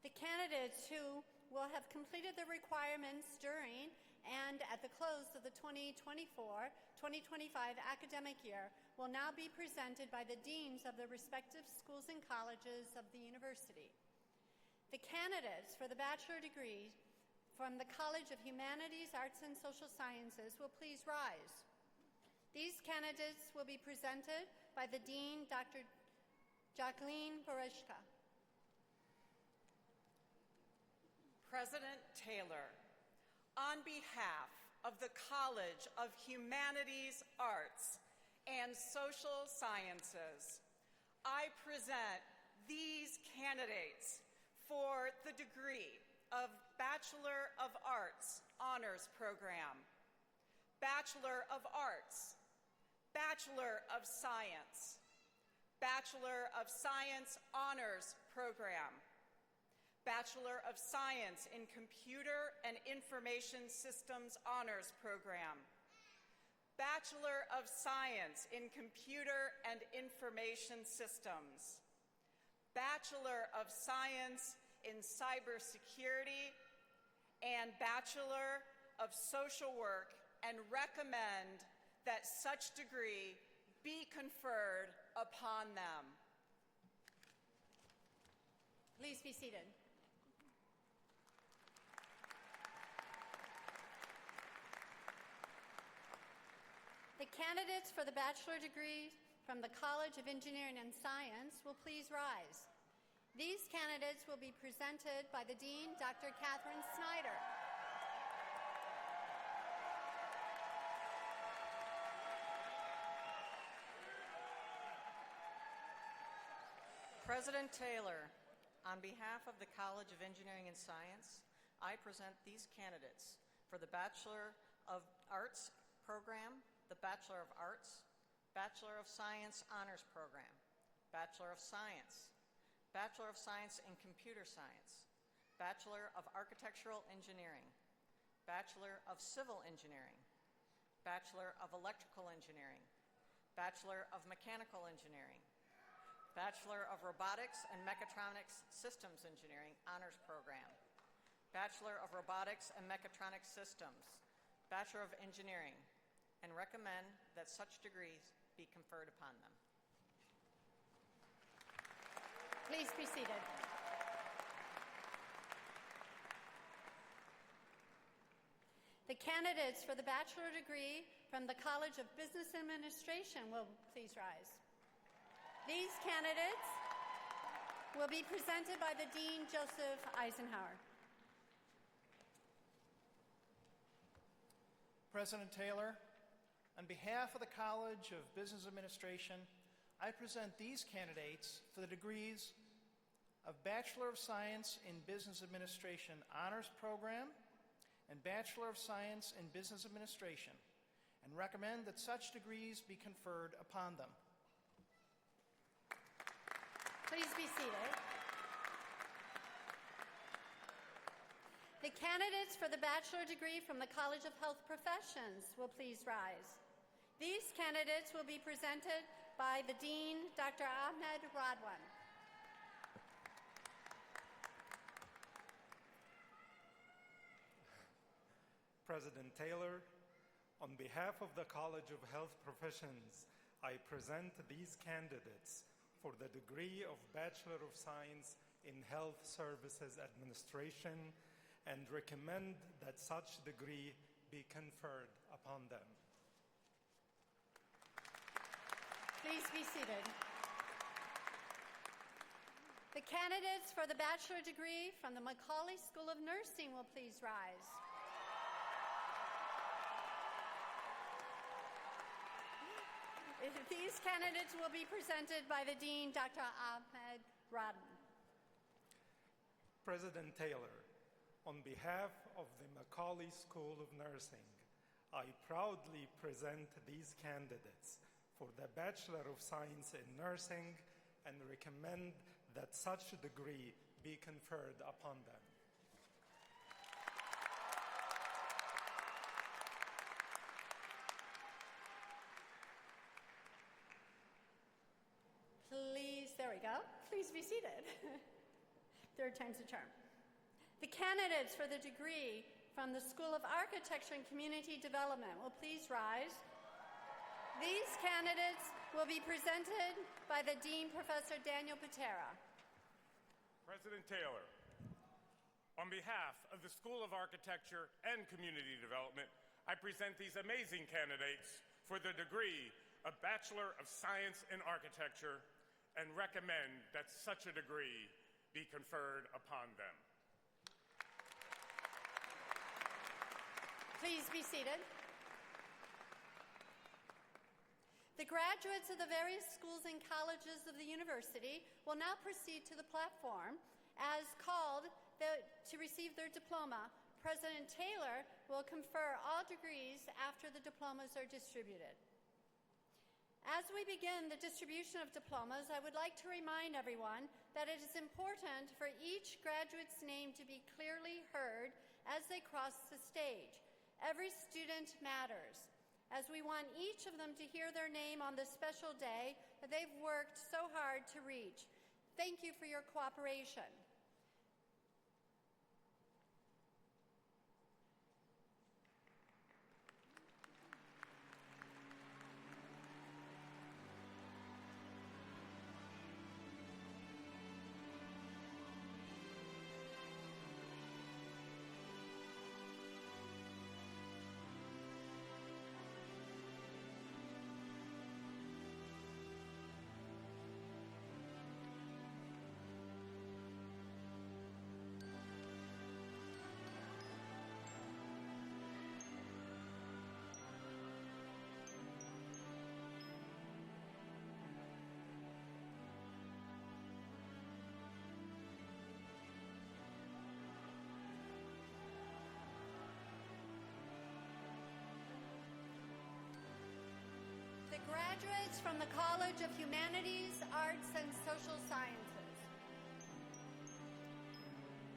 The candidates who will have completed the requirements during and at the close of the 2024-2025 academic year will now be presented by the deans of the respective schools and colleges of the university. The candidates for the bachelor degree from the College of Humanities, Arts, and Social Sciences will please rise. These candidates will be presented by the Dean, Dr. Jacqueline Bereshka. President Taylor, on behalf of the College of Humanities, Arts, and Social Sciences, I present these candidates for the degree of Bachelor of Arts Honors Program, Bachelor of Arts, Bachelor of Science, Bachelor of Science Honors Program, Bachelor of Science in Computer and Information Systems Honors Program, Bachelor of Science in Computer and Information Systems, Bachelor of Science in Cybersecurity, and Bachelor of Social Work, and recommend that such degree be conferred upon them. Please be seated. The candidates for the bachelor degree from the College of Engineering and Science will please rise. These candidates will be presented by the Dean, Dr. Catherine Snyder. President Taylor, on behalf of the College of Engineering and Science, I present these candidates for the Bachelor of Arts program, the Bachelor of Arts, Bachelor of Science Honors Program, Bachelor of Science, Bachelor of Science in Computer Science, Bachelor of Architectural Engineering, Bachelor of Civil Engineering, Bachelor of Electrical Engineering, Bachelor of Mechanical Engineering, Bachelor of Robotics and Mechatronics Systems Engineering Honors Program, Bachelor of Robotics and Mechatronic Systems, Bachelor of Engineering, and recommend that such degrees be conferred upon them. Please be seated. The candidates for the bachelor degree from the College of Business Administration will please rise. These candidates will be presented by the Dean, Joseph Eisenhower. President Taylor, on behalf of the College of Business Administration, I present these candidates for the degrees of Bachelor of Science in Business Administration Honors Program and Bachelor of Science in Business Administration, and recommend that such degrees be conferred upon them. Please be seated. The candidates for the bachelor degree from the College of Health Professions will please rise. These candidates will be presented by the Dean, Dr. Ahmed Radwan. President Taylor, on behalf of the College of Health Professions, I present these candidates for the degree of Bachelor of Science in Health Services Administration and recommend that such degree be conferred upon them. Please be seated. The candidates for the bachelor degree from the Macaulay School of Nursing will please rise. These candidates will be presented by the Dean, Dr. Ahmed Radwan. President Taylor, on behalf of the Macaulay School of Nursing, I proudly present these candidates for the Bachelor of Science in Nursing and recommend that such degree be conferred upon them. There we go. Please be seated. Third time's a charm. The candidates for the degree from the School of Architecture and Community Development will please rise. These candidates will be presented by the Dean, Professor Daniel Patera. President Taylor, on behalf of the School of Architecture and Community Development, I present these amazing candidates for the degree of Bachelor of Science in Architecture and recommend that such a degree be conferred upon them. Please be seated. The graduates of the various schools and colleges of the university will now proceed to the platform as called to receive their diploma. President Taylor will confer all degrees after the diplomas are distributed. As we begin the distribution of diplomas, I would like to remind everyone that it is important for each graduate's name to be clearly heard as they cross the stage. Every student matters, as we want each of them to hear their name on this special day that they've worked so hard to reach. Thank you for your cooperation. The graduates from the College of Humanities, Arts, and Social Sciences.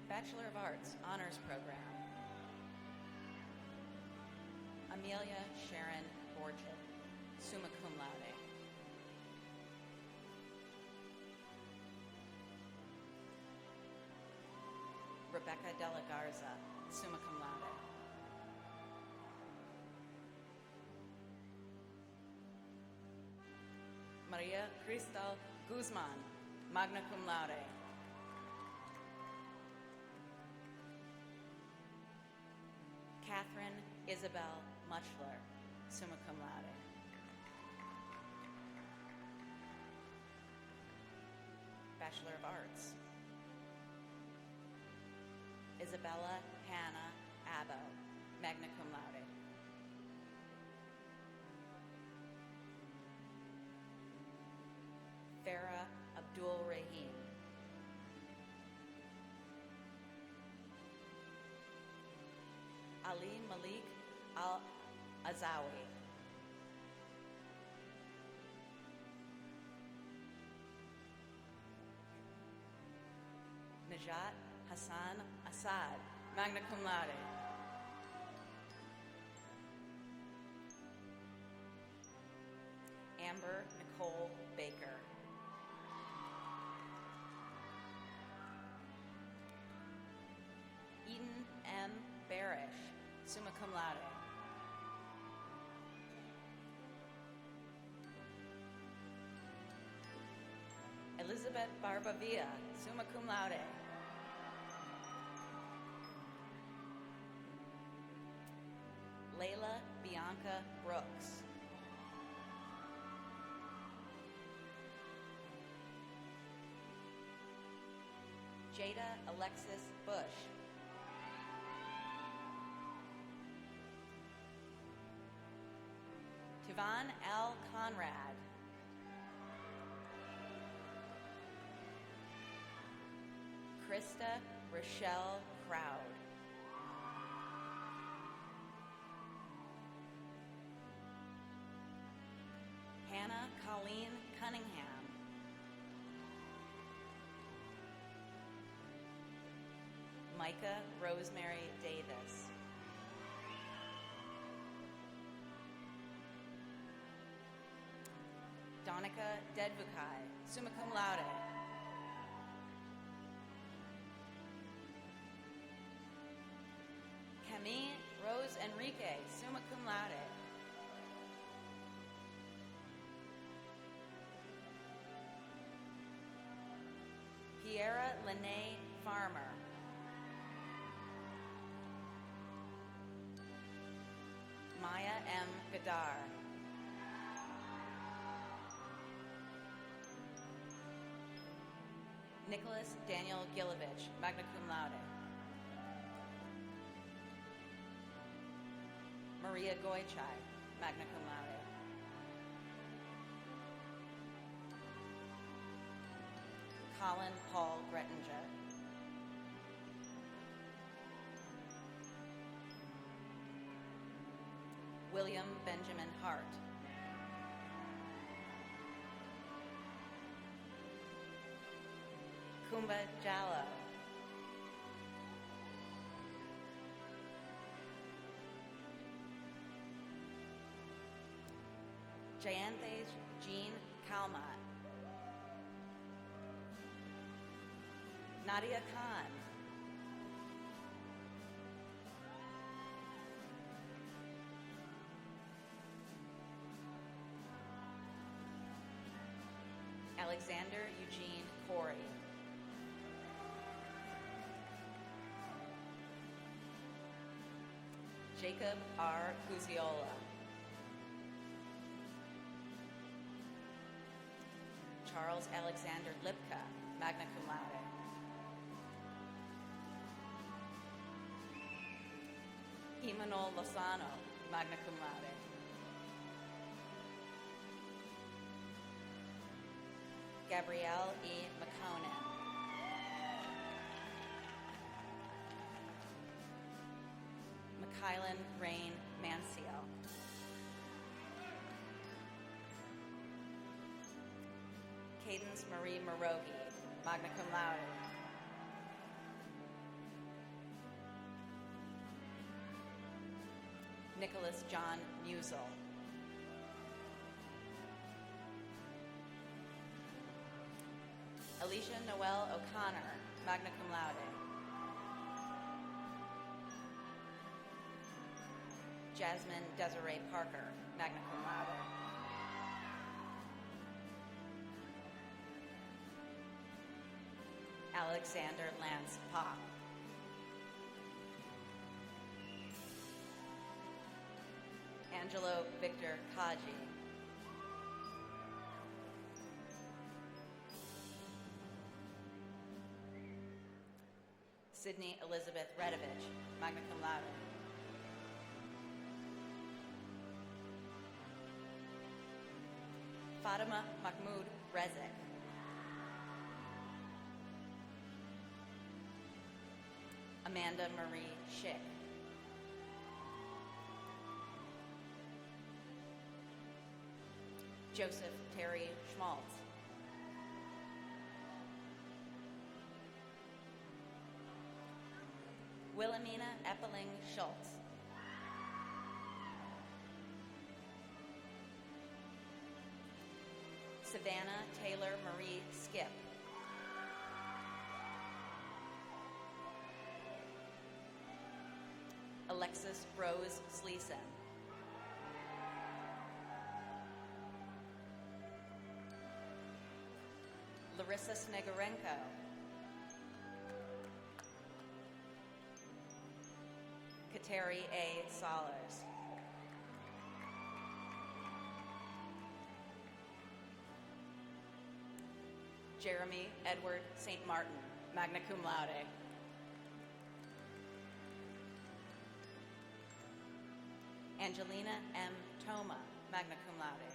Bachelor of Arts, Honors Program. Amelia Sharon Borchett, summa cum laude. Rebecca de la Garza, summa cum laude. Maria Cristal Guzman, magna cum laude. Catherine Isabel Muchler, summa cum laude. Bachelor of Arts. Isabella Hannah Abbo, magna cum laude. Farah Abdul Rahim. Ali Malik Al-Azawi. Najat Hassan Assad, magna cum laude. Amber Nicole Baker. Eden M. Barish, summa cum laude. Elizabeth Barbavia, summa cum laude. Layla Bianca Brooks. Jada Alexis Bush. Tivan L. Conrad. Krista Rochelle Crowd. Hannah Colleen Cunningham. Micah Rosemary Davis. Donica Dedvukai, summa cum laude. Camille Rose Enrique, summa cum laude. Piera Lene Farmer. Maya M. Gadar. Nicholas Daniel Gilovich, magna cum laude. Maria Goichai, magna cum laude. Colin Paul Grettinger. William Benjamin Hart. Kumba Jallo. Jayanthe Jean Kalmat. Nadia Khan. Alexander Eugene Corey. Jacob R. Cuziola. Charles Alexander Lipka, magna cum laude. Imanol Lozano, magna cum laude. Gabrielle E. McConan. Kylan Rain Mansio. Cadence Marie Morogi, magna cum laude. Nicholas John Musel. Alicia Noel O'Connor, magna cum laude. Jasmine Desiree Parker, magna cum laude. Alexander Lance Popp. Angelo Victor Kaji. Sydney Elizabeth Redovich, magna cum laude. Fatima Mahmoud Rezik. Amanda Marie Schick. Joseph Terry Schmaltz. Wilhelmina Eppeling Schultz. Savannah Taylor Marie Skip. Alexis Rose Sleeson. Larissa Snegorenko. Kateri A. Solers. Jeremy Edward St. Martin, magna cum laude. Angelina M. Toma, magna cum laude.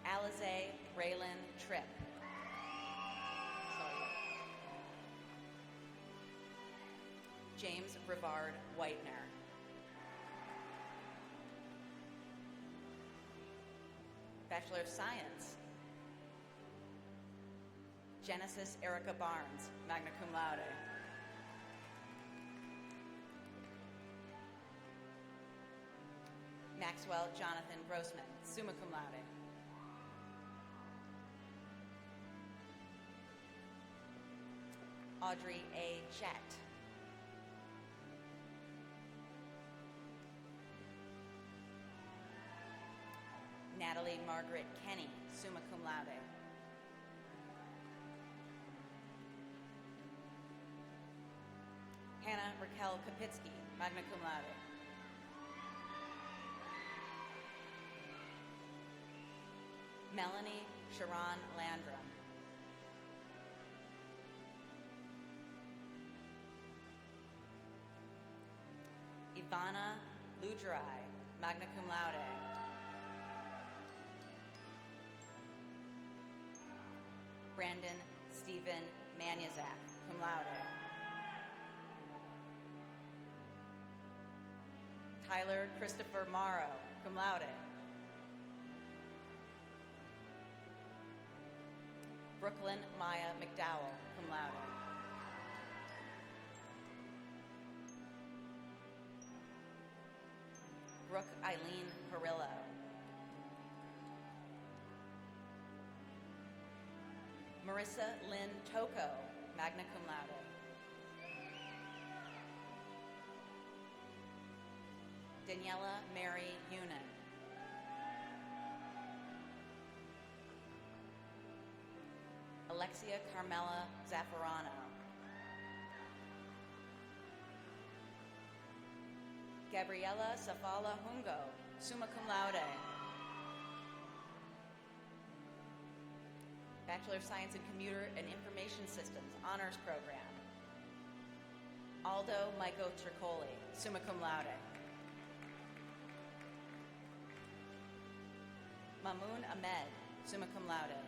Alize Raylan Tripp. James Brevard Whitener. Bachelor of Science. Genesis Erica Barnes, magna cum laude. Maxwell Jonathan Grossman, summa cum laude. Audrey A. Jett. Natalie Margaret Kenny, summa cum laude. Hannah Raquel Kapitsky, magna cum laude. Melanie Sharon Landrum. Ivana Ludrai, magna cum laude. Brandon Stephen Maniazak, cum laude. Tyler Christopher Morrow, cum laude. Brooklyn Maya McDowell, cum laude. Brooke Eileen Perillo. Marissa Lynn Toko, magna cum laude. Daniela Mary Unan. Alexia Carmela Zaffarano. Gabriela Safala Hungo, summa cum laude. Bachelor of Science in Computer and Information Systems, Honors Program. Aldo Maiko Tricoli, summa cum laude. Mamoun Ahmed, summa cum laude.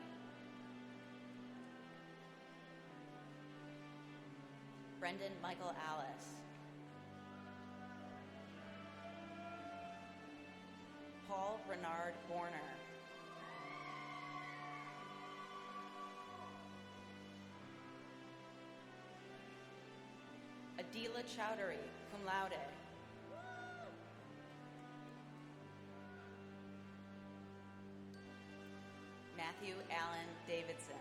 Brendan Michael Alice. Paul Renard Borner. Adila Chowdhury, cum laude. Matthew Allen Davidson.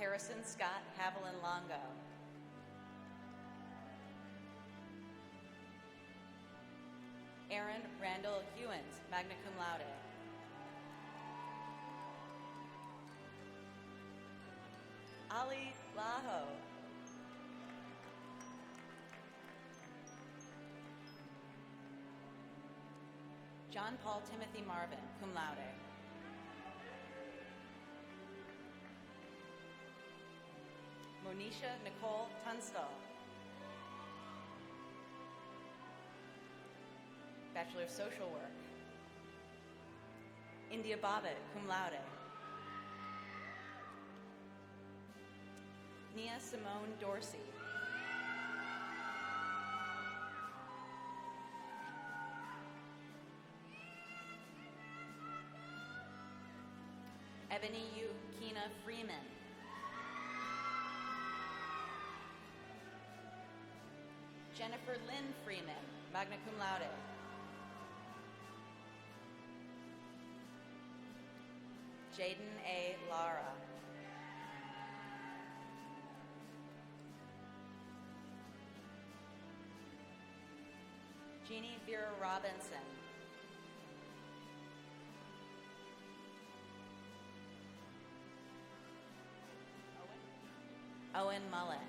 Harrison Scott Haviland Longo. Aaron Randall Hewins, magna cum laude. Ali Laho. John Paul Timothy Marvin, cum laude. Monisha Nicole Tunstall. Bachelor of Social Work. India Bobbitt, cum laude. Nia Simone Dorsey. Ebony Yukina Freeman. Jennifer Lynn Freeman, magna cum laude. Jaden A. Lara. Jeannie Vera Robinson. Owen Mullen.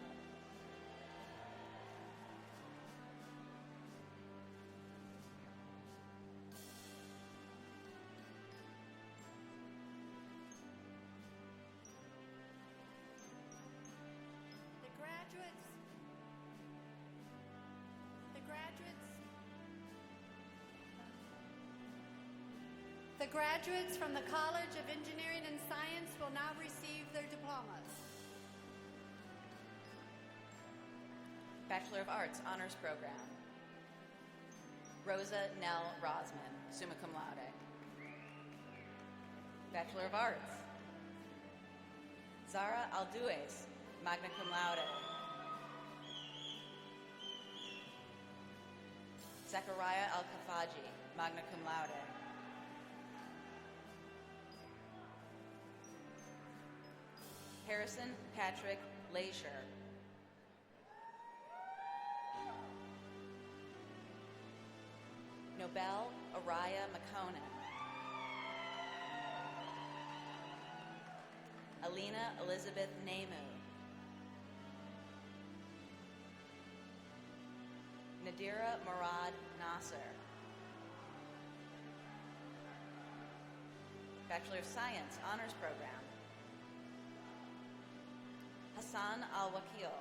The graduates from the College of Engineering and Science will now receive their diplomas. Bachelor of Arts, Honors Program. Rosa Nell Rosman, summa cum laude. Bachelor of Arts. Zara Alduez, magna cum laude. Zachariah Al-Kafaji, magna cum laude. Harrison Patrick Leisure. Nobel Araya McConan. Alina Elizabeth Nemu. Nadira Murad Nasser. Bachelor of Science, Honors Program. Hassan Al-Wakil.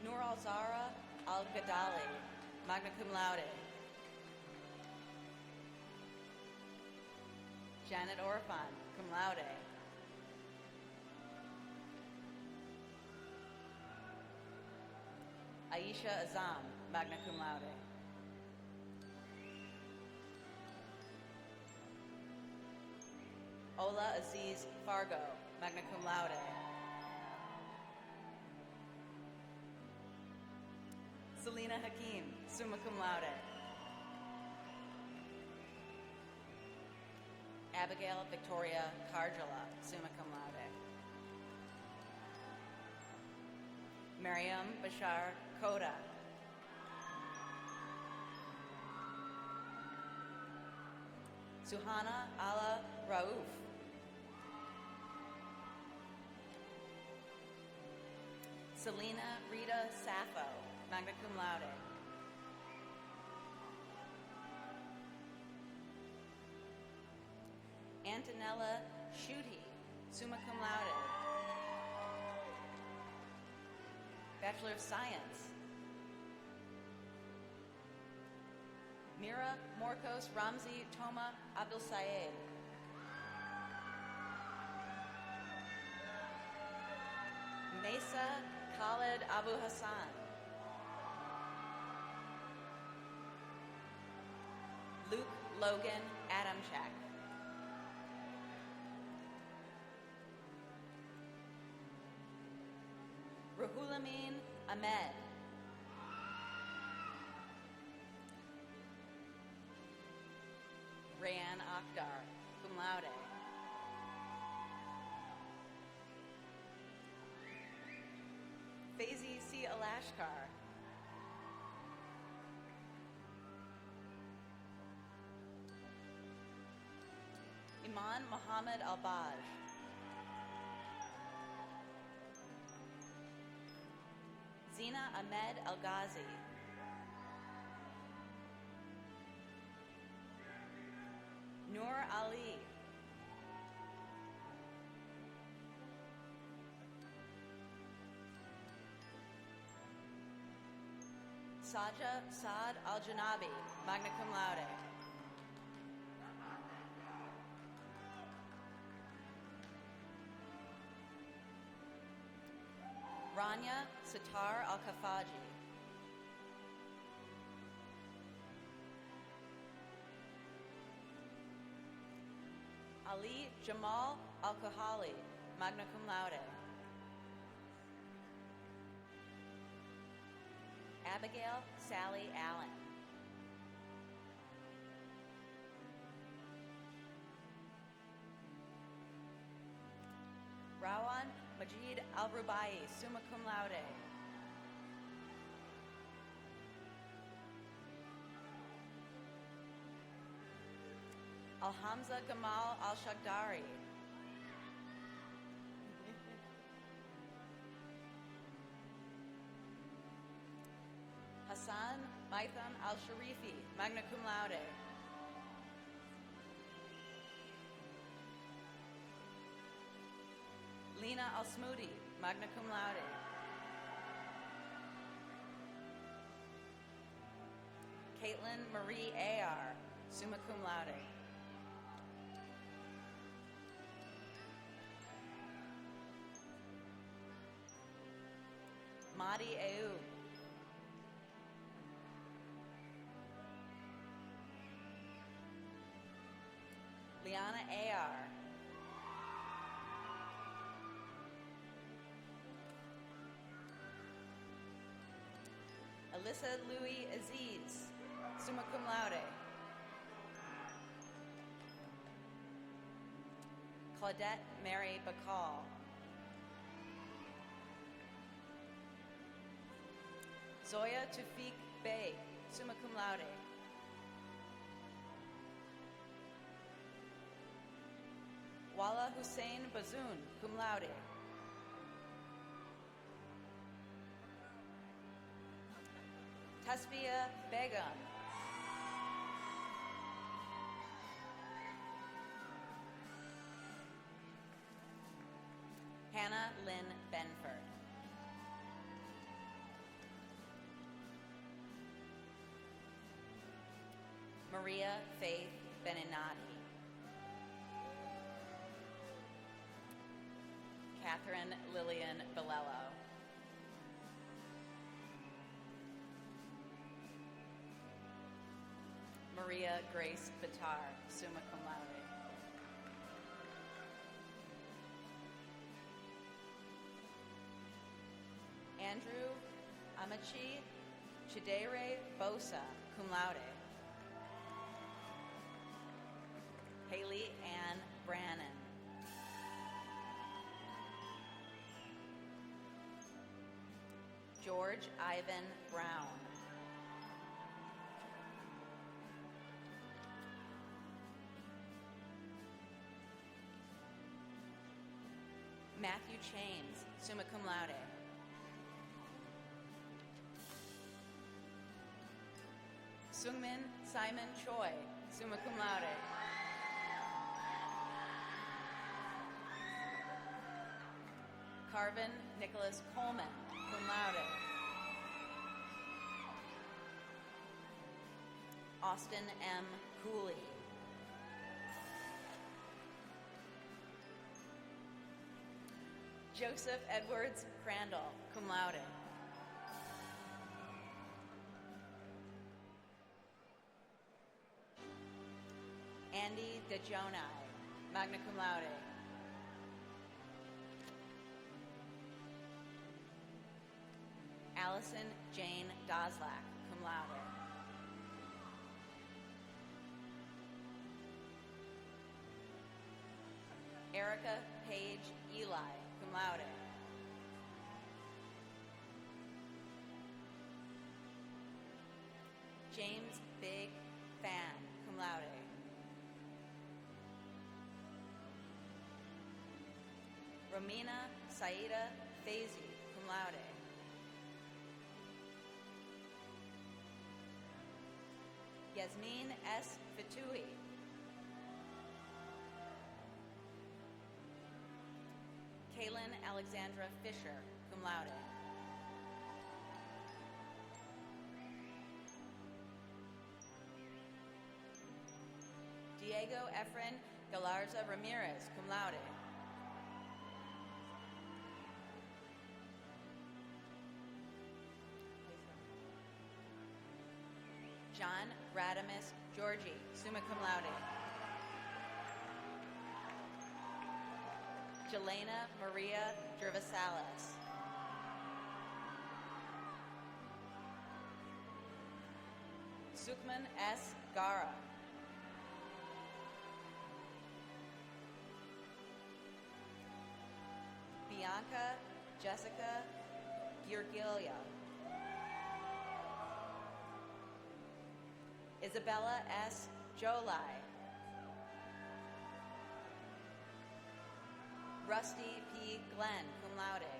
Nur Al-Zahra Al-Gadali, magna cum laude. Janet Orphan, cum laude. Aisha Azam, magna cum laude. Ola Aziz Fargo, magna cum laude. Selena Hakim, summa cum laude. Abigail Victoria Karjala, summa cum laude. Mariam Bashar Koda. Suhana Ala Rauf. Selena Rita Sappho, magna cum laude. Antonella Schutte, summa cum laude. Bachelor of Science. Mira Morkos Ramzi Toma Abdul Sayed. Mesa Khaled Abu Hassan. Luke Logan Adamchak. Rahulamin Ahmed. Rayanne Akhtar, cum laude. Faizi C. Alashkar. Iman Muhammad Albaj. Zina Ahmed Al-Ghazi. Noor Ali. Saja Saad Al-Janabi, magna cum laude. Rania Sitar Al-Kafaji. Ali Jamal Al-Kahali, magna cum laude. Abigail Sally Allen. Rawan Majid Al-Rubai, summa cum laude. Alhamza Gamal Al-Shaghdari. Hassan Maitham Al-Sharifi, magna cum laude. Lena Al-Smoody, magna cum laude. Caitlin Marie Ayar, summa cum laude. Mahdi Ayoub. Liana Ayar. Alyssa Louis Aziz, summa cum laude. Claudette Mary Bacall. Zoya Tufik Bey, summa cum laude. Wala Hussein Bazoun, cum laude. Tasbia Begum. Hannah Lynn Benford. Maria Faith Beninati. Catherine Lillian Bilello. Maria Grace Bitar, summa cum laude. Andrew Amachi Chidere Bosa, cum laude. Haley Ann Brannon. George Ivan Brown. Matthew Chains, summa cum laude. Sungmin Simon Choi, summa cum laude. Carvin Nicholas Coleman, cum laude. Austin M. Cooley. Joseph Edwards Crandall, cum laude. Andy DeJoni, magna cum laude. Allison Jane Doslak, cum laude. Erica Page Eli, cum laude. James Big Fan, cum laude. Romina Saida Fazi, cum laude. Yasmin S. Fatui. Kaylin Alexandra Fisher, cum laude. Diego Efren Galarza Ramirez, cum laude. John Radamus Georgie, summa cum laude. Jelena Maria Gervasales. Sukman S. Gara. Bianca Jessica Girgilia. Isabella S. Jolai. Rusty P. Glenn, cum laude.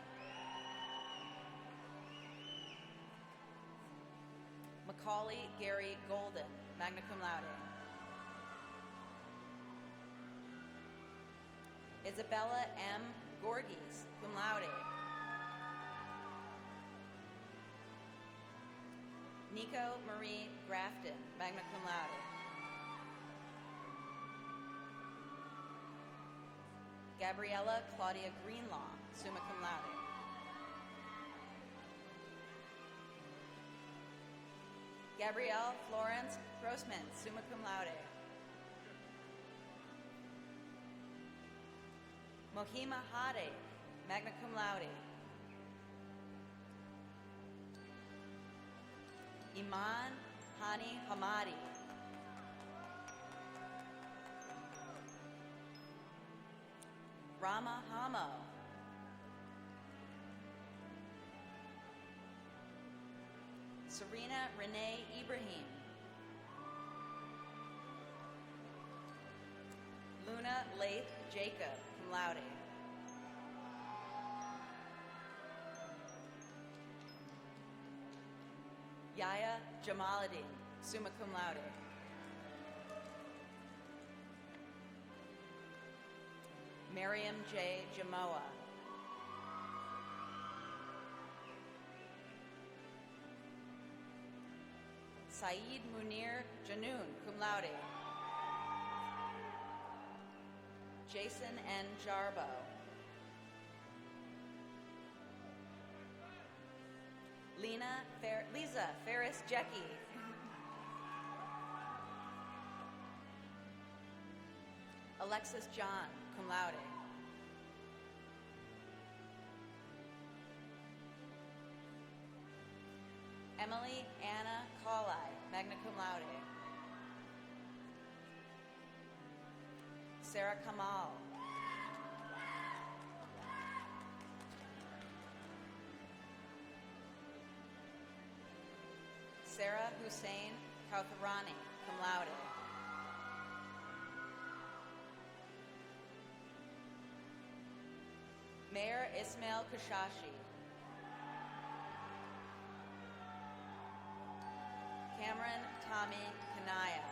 Macaulay Gary Golden, magna cum laude. Isabella M. Gorges, cum laude. Nico Marie Grafton, magna cum laude. Gabriella Claudia Greenlaw, summa cum laude. Gabrielle Florence Grossman, summa cum laude. Mohima Hade, magna cum laude. Iman Hani Hamadi. Rama Hamo. Serena Renee Ibrahim. Luna Laith Jacob, cum laude. Yaya Jamaluddin, summa cum laude. Miriam J. Jamoa. Saeed Munir Janoon, cum laude. Jason N. Jarbo. Lisa Ferris Jecky. Alexis John, cum laude. Emily Anna Collai, magna cum laude. Sarah Kamal. Sarah Hussein Kautharani, cum laude. Mayor Ismail Kashashi. Cameron Tommy Kanaya.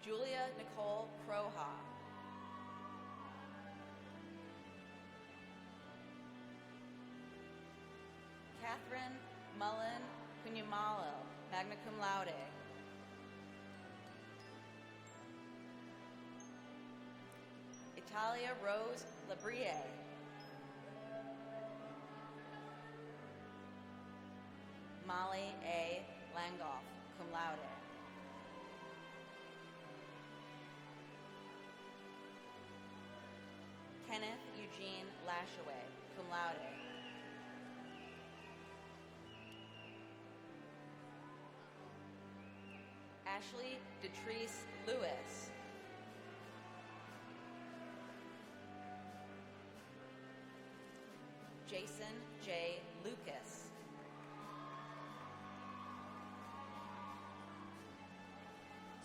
Julia Nicole Croha. Catherine Mullen Cunyamalo, magna cum laude. Italia Rose Labrie. Molly A. Langoff, cum laude. Kenneth Eugene Lashaway, cum laude. Ashley Detrice Lewis. Jason J. Lucas.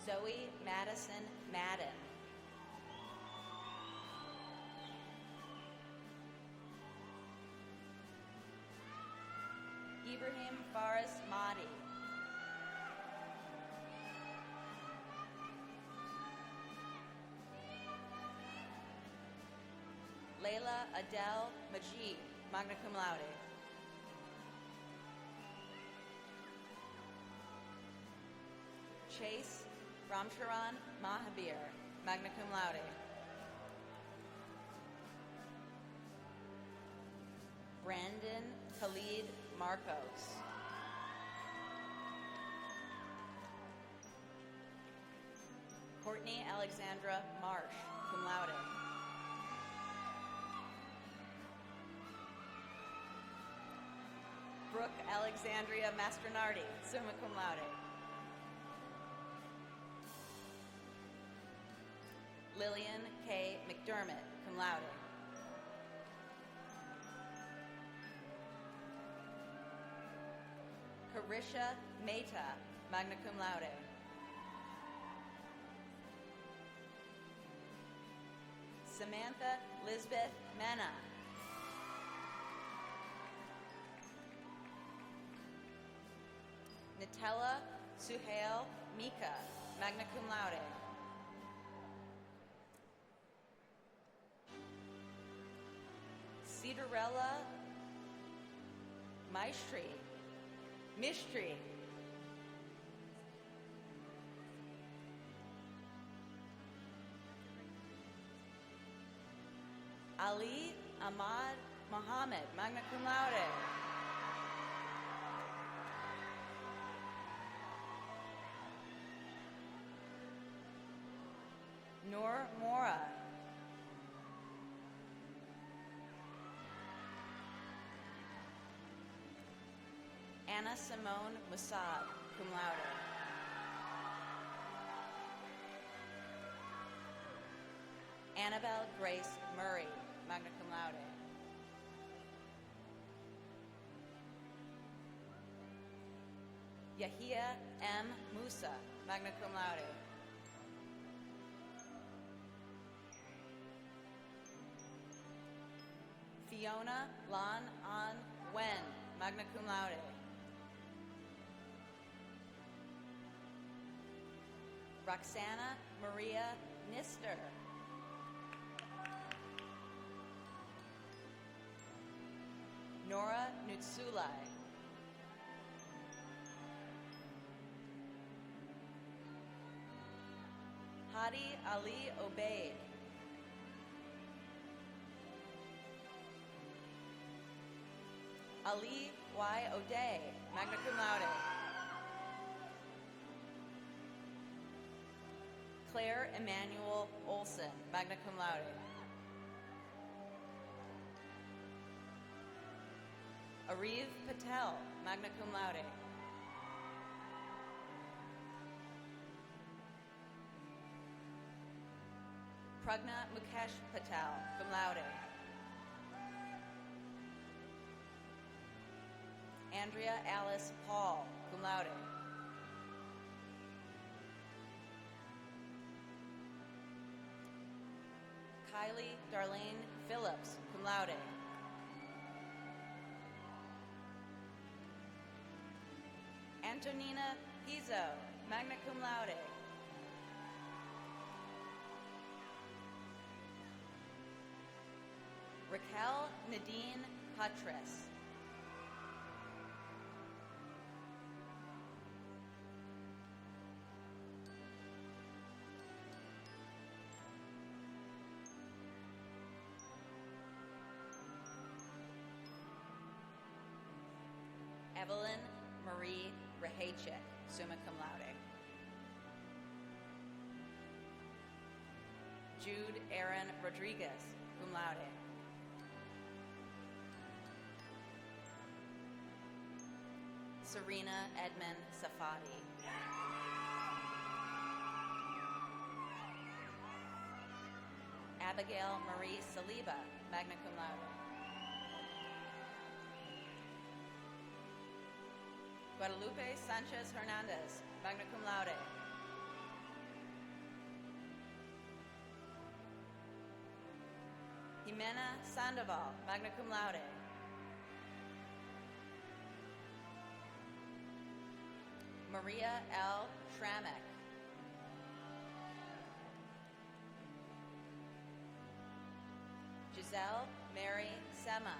Zoe Madison Madden. Ibrahim Faris Mahdi. Layla Adele Majid, magna cum laude. Chase Ramcharan Mahabir, magna cum laude. Brandon Khalid Marcos. Courtney Alexandra Marsh, cum laude. Brooke Alexandria Mastronardi, summa cum laude. Lillian K. McDermott, cum laude. Carisha Mehta, magna cum laude. Samantha Lisbeth Mena. Nutella Suhail Mika, magna cum laude. Cedarella Mishtri. Ali Ahmad Muhammad, magna cum laude. Noor Mora. Anna Simone Musad, cum laude. Annabelle Grace Murray, magna cum laude. Yahia M. Musa, magna cum laude. Fiona Lan An Wen, magna cum laude. Roxana Maria Nister. Nora Nutsulai. Hadi Ali Obeid. Ali Y. O'Day, magna cum laude. Claire Emmanuel Olson, magna cum laude. Ariv Patel, magna cum laude. Pragna Mukesh Patel, cum laude. Andrea Alice Paul, cum laude. Kylie Darlene Phillips, cum laude. Antonina Pizzo, magna cum laude. Raquel Nadine Patres. Evelyn Marie Rahachik, summa cum laude. Jude Aaron Rodriguez, cum laude. Serena Edmond Safadi. Abigail Marie Saliba, magna cum laude. Guadalupe Sanchez Hernandez, magna cum laude. Jimena Sandoval, magna cum laude. Maria L. Schramek. Giselle Mary Sema.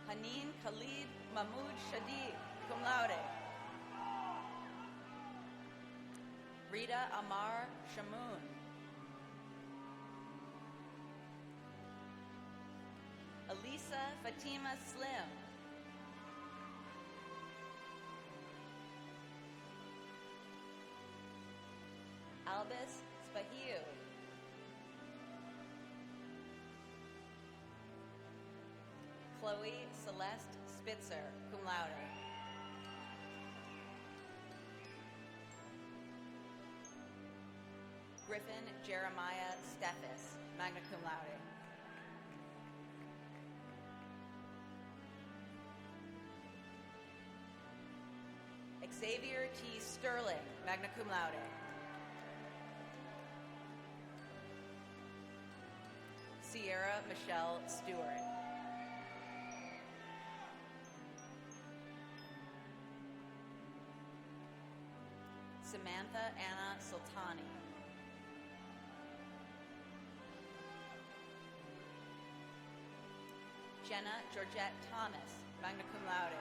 Haneen Khalid Mahmoud Shadid, cum laude. Rita Amar Shamoun. Elisa Fatima Slim. Albus Spahiu. Chloe Celeste Spitzer, cum laude. Griffin Jeremiah Steffes, magna cum laude. Xavier T. Sterling, magna cum laude. Sierra Michelle Stewart. Samantha Anna Sultani. Jenna Georgette Thomas, magna cum laude.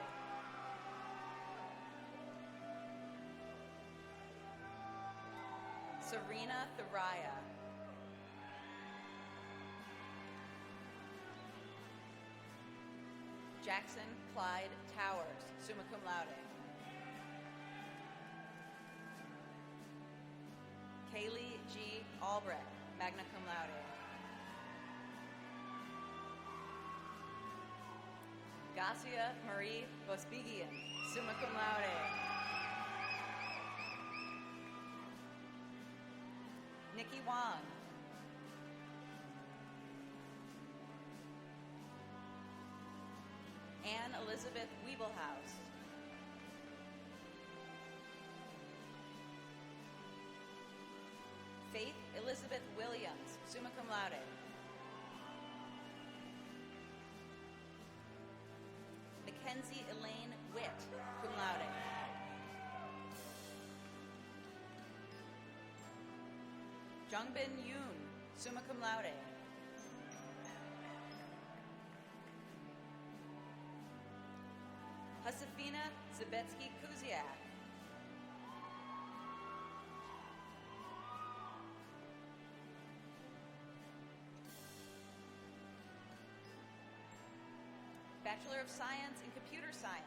Serena Thuraya. Jackson Clyde Towers, summa cum laude. Kaylee G. Albrecht, magna cum laude. Gasia Marie Bosbigian, summa cum laude. Nikki Wong. Anne Elizabeth Wiebelhaus. Faith Elizabeth Williams, summa cum laude. Mackenzie Elaine Witt, cum laude. Jungbin Yoon, summa cum laude. Josefina Zabetsky Kuziak. Bachelor of Science in Computer Science.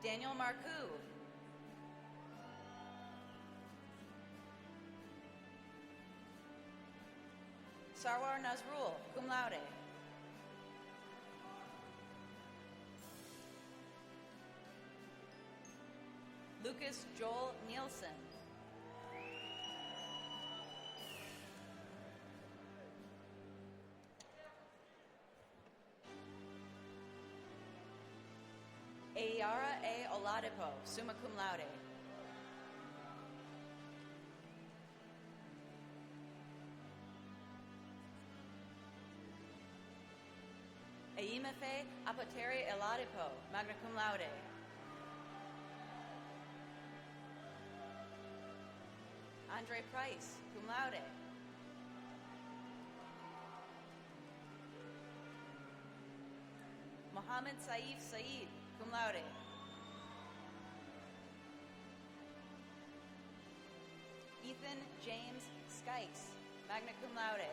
Daniel Marcoux. Sarwar Nazrul, cum laude. Lucas Joel Nielsen. Ayara A. Oladipo, summa cum laude. Aimefe Apoteri Eladipo, magna cum laude. Andre Price, cum laude. Mohammed Saif Saeed, cum laude. Ethan James Skikes, magna cum laude.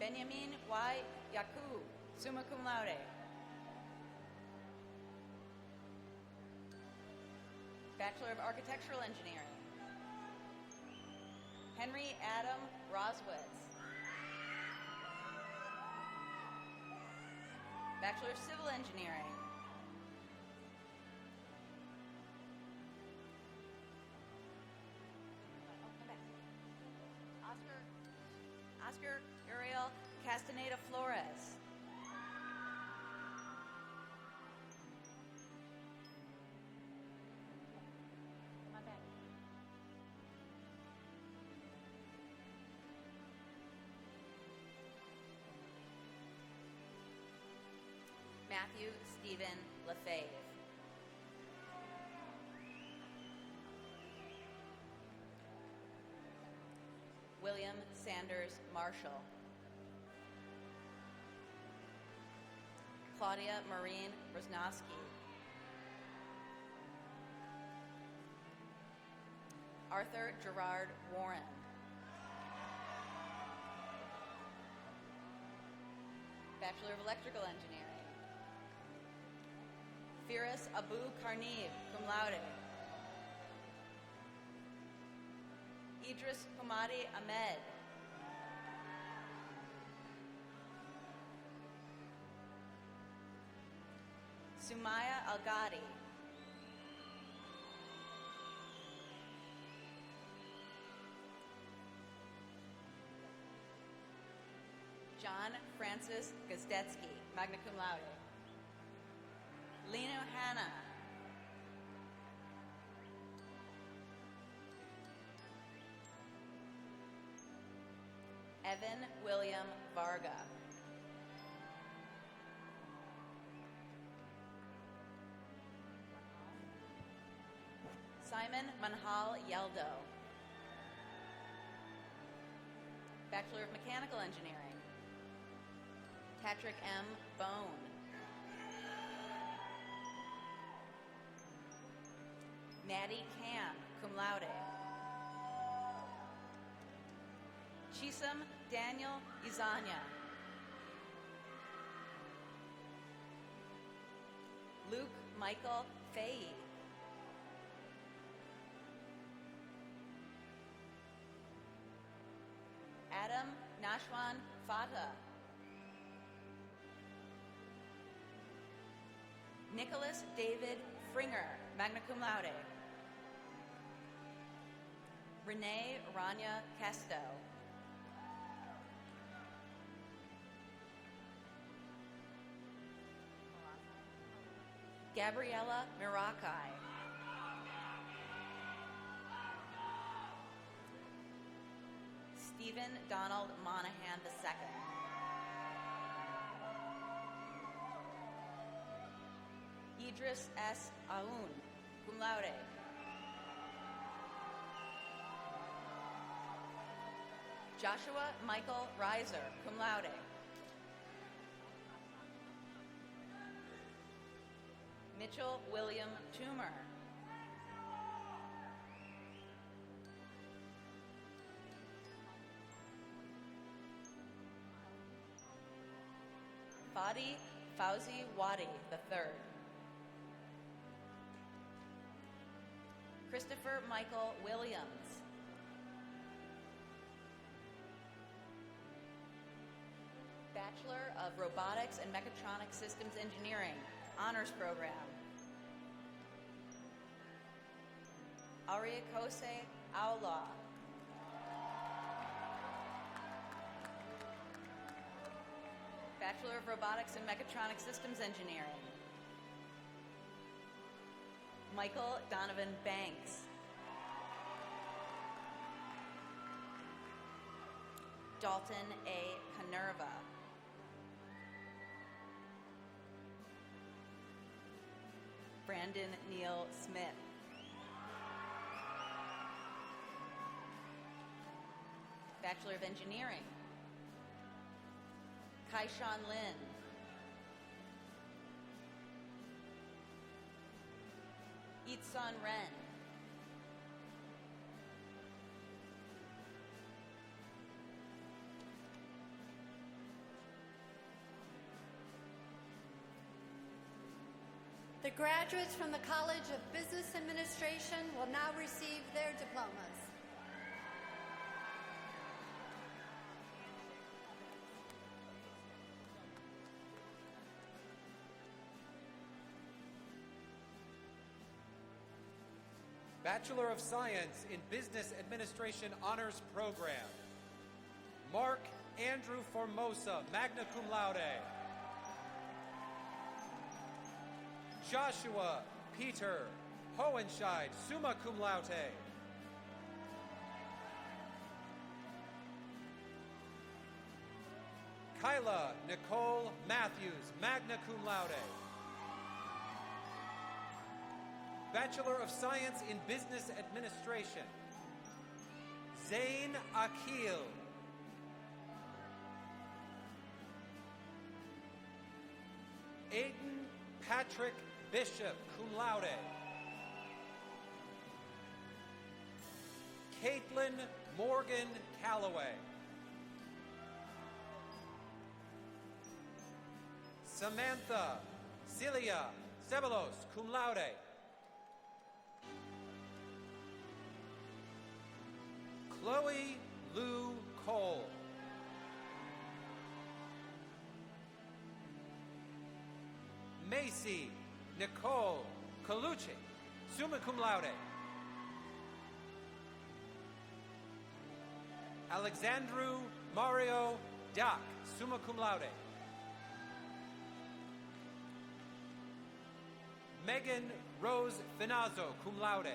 Benjamin Y. Yaku, summa cum laude. Bachelor of Architectural Engineering. Henry Adam Roswitz. Bachelor of Civil Engineering. Oscar Uriel Castaneda Flores. Matthew Stephen Lefebvre. William Sanders Marshall. Claudia Maureen Rosnowski. Arthur Gerard Warren. Bachelor of Electrical Engineering. Firas Abu Karnib, cum laude. Idris Humadi Ahmed. Sumaya Al-Ghadi. John Francis Gazdetsky, magna cum laude. Lino Hanna. Evan William Varga. Simon Manhal Yeldo. Bachelor of Mechanical Engineering. Patrick M. Bone. Maddie Cam, cum laude. Chisum Daniel Izanya. Luke Michael Fahey. Adam Nashwan Fata. Nicholas David Fringer, magna cum laude. Renee Rania Casto. Gabriella Mirakai. Stephen Donald Monahan II. Idris S. Aoun, cum laude. Joshua Michael Reiser, cum laude. Mitchell William Toomer. Fadi Fauzi Wadi III. Christopher Michael Williams. Bachelor of Robotics and Mechatronic Systems Engineering, Honors Program. Ariakose Aula. Bachelor of Robotics and Mechatronic Systems Engineering. Michael Donovan Banks. Dalton A. Canerva. Brandon Neal Smith. Bachelor of Engineering. Kaishan Lin. Itsan Ren. The graduates from the College of Business Administration will now receive their diplomas. Bachelor of Science in Business Administration Honors Program. Mark Andrew Formosa, magna cum laude. Joshua Peter Hohenscheid, summa cum laude. Kyla Nicole Matthews, magna cum laude. Bachelor of Science in Business Administration. Zain Akil. Aiden Patrick Bishop, cum laude. Caitlin Morgan Calloway. Samantha Celia Ceballos, cum laude. Chloe Lou Cole. Macy Nicole Colucci, summa cum laude. Alexandru Mario Dak, summa cum laude. Megan Rose Finazzo, cum laude.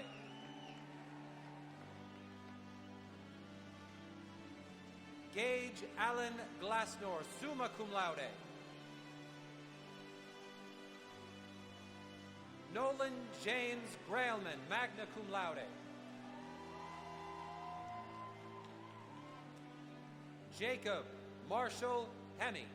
Gage Allen Glassnor, summa cum laude. Nolan James Grailman, magna cum laude. Jacob Marshall Hemme.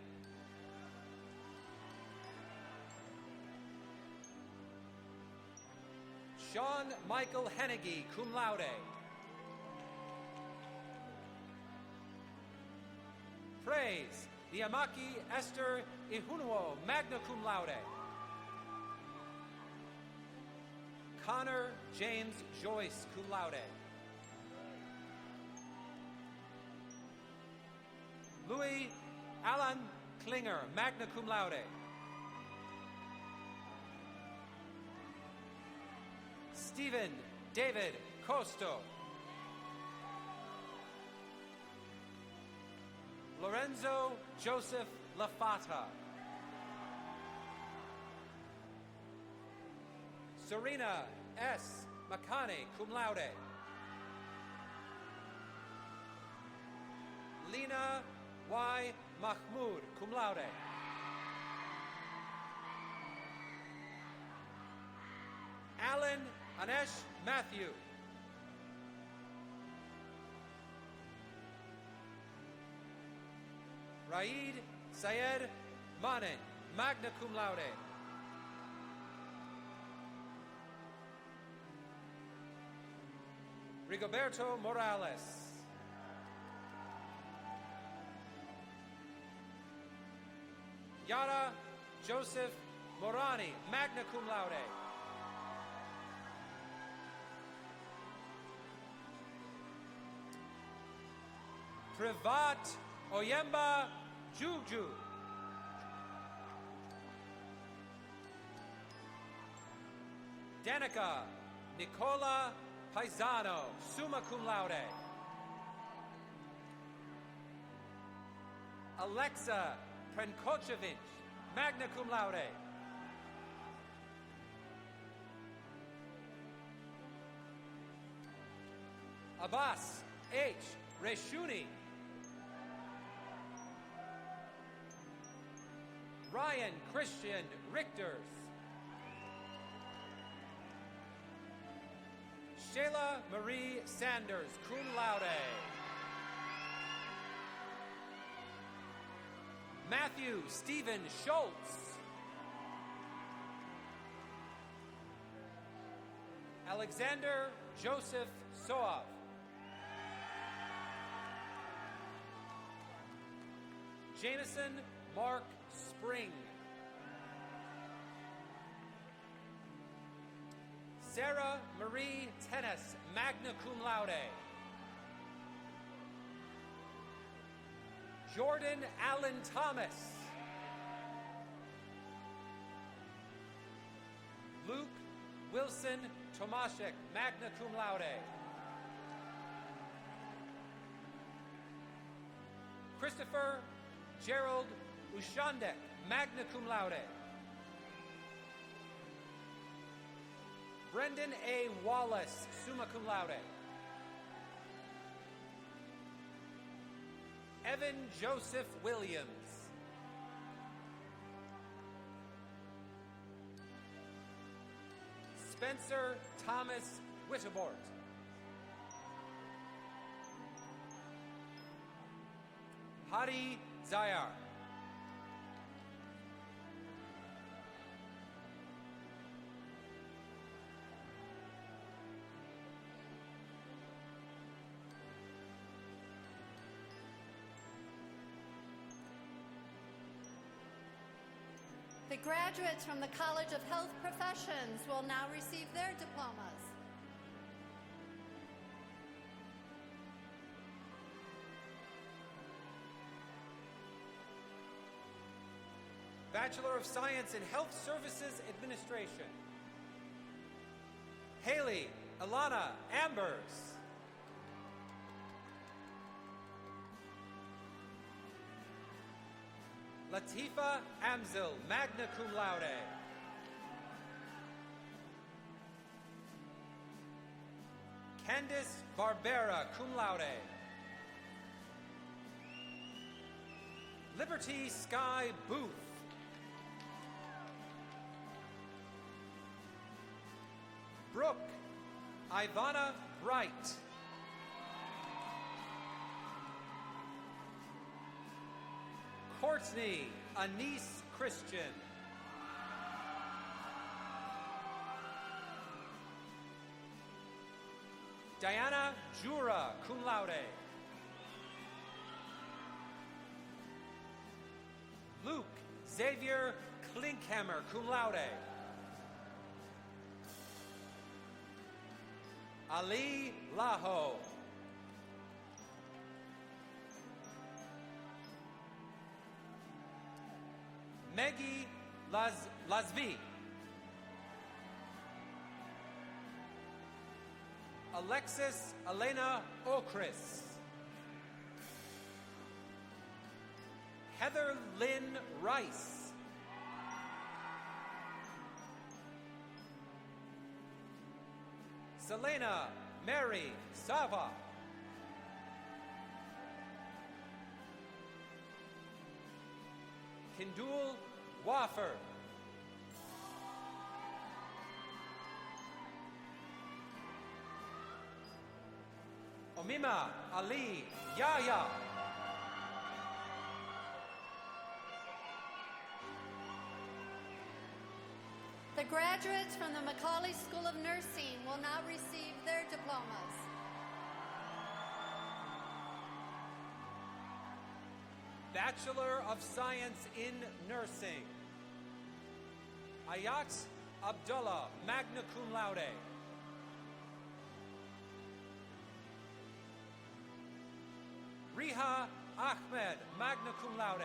Sean Michael Hennigy, cum laude. Praise Niamaki Esther Ihunuo, magna cum laude. Connor James Joyce, cum laude. Louis Alan Klinger, magna cum laude. Stephen David Costo. Lorenzo Joseph Lafata. Serena S. Makane, cum laude. Lena Y. Mahmoud, cum laude. Alan Anesh Matthew. Raid Syed Manen, magna cum laude. Rigoberto Morales. Yara Joseph Morani, magna cum laude. Privat Oyemba Juju. Danica Nicola Paisano, summa cum laude. Alexa Prenkochevich, magna cum laude. Abbas H. Reshuni. Ryan Christian Richters. Shayla Marie Sanders, cum laude. Matthew Stephen Schultz. Alexander Joseph Soav. Jameson Mark Spring. Sarah Marie Tennis, magna cum laude. Jordan Allen Thomas. Luke Wilson Tomaszek, magna cum laude. Christopher Gerald Ushandek, magna cum laude. Brendan A. Wallace, summa cum laude. Evan Joseph Williams. Spencer Thomas Wittebort. Hadi Zayar. The graduates from the College of Health Professions will now receive their diplomas. Bachelor of Science in Health Services Administration. Haley Alana Ambers. Latifa Amzil, magna cum laude. Candice Barbera, cum laude. Liberty Sky Booth. Brooke Ivana Bright. Courtney Anise Christian. Diana Jura, cum laude. Luke Xavier Klinkhammer, cum laude. Ali Laho. Maggie Lasvi. Alexis Elena Okris. Heather Lynn Rice. Selena Mary Sava. Kindul Waffer. Omima Ali Yahya. The graduates from the Macaulay School of Nursing will now receive their diplomas. Bachelor of Science in Nursing. Ayat Abdullah, magna cum laude. Riha Ahmed, magna cum laude.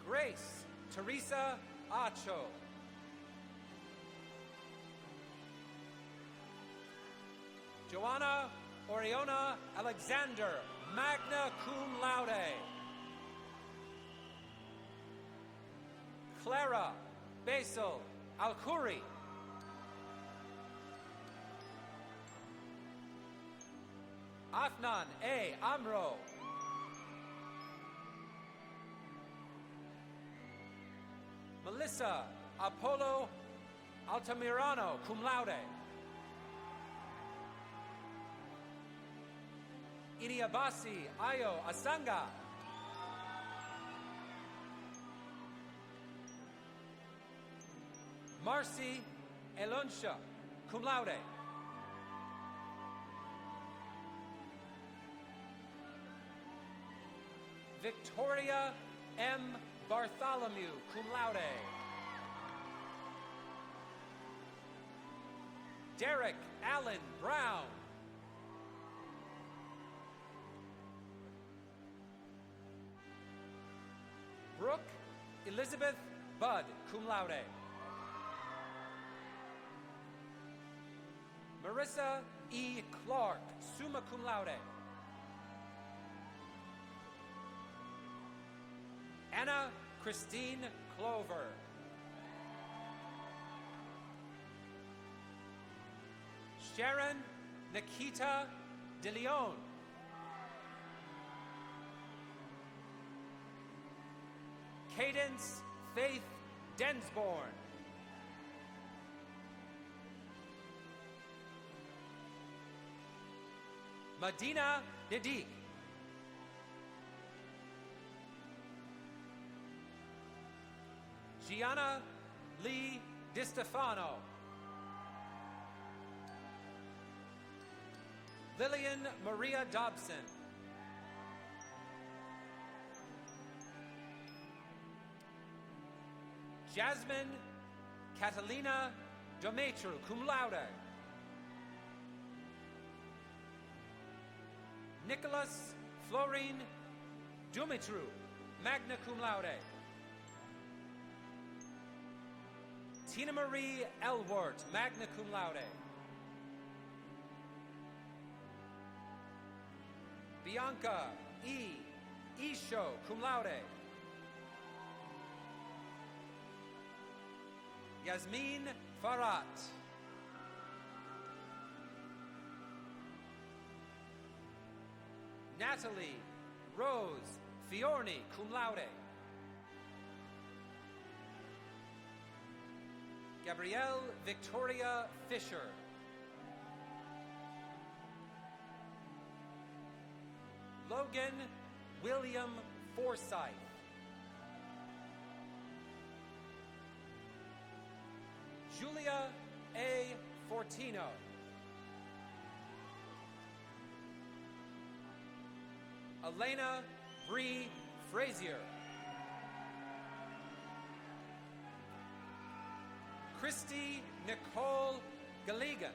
Grace Teresa Acho. Joanna Oriona Alexander, magna cum laude. Clara Basil Alkhuri. Afnan A. Amro. Melissa Apollo Altamirano, cum laude. Iniabasi Ayo Asanga. Marcy Elonsha, cum laude. Victoria M. Bartholomew, cum laude. Derek Allen Brown. Brooke Elizabeth Bud, cum laude. Marissa E. Clark, summa cum laude. Anna Christine Clover. Sharon Nikita De Leon. Cadence Faith Densborn. Medina Nadik. Gianna Lee DiStefano. Lillian Maria Dobson. Jasmine Catalina Demetru, cum laude. Nicholas Florine Dumitru, magna cum laude. Tina Marie Elwart, magna cum laude. Bianca E. Isho, cum laude. Yasmin Farat. Natalie Rose Fiorni, cum laude. Gabrielle Victoria Fisher. Logan William Forsyth. Julia A. Fortino. Elena Bree Frazier. Christy Nicole Galigan.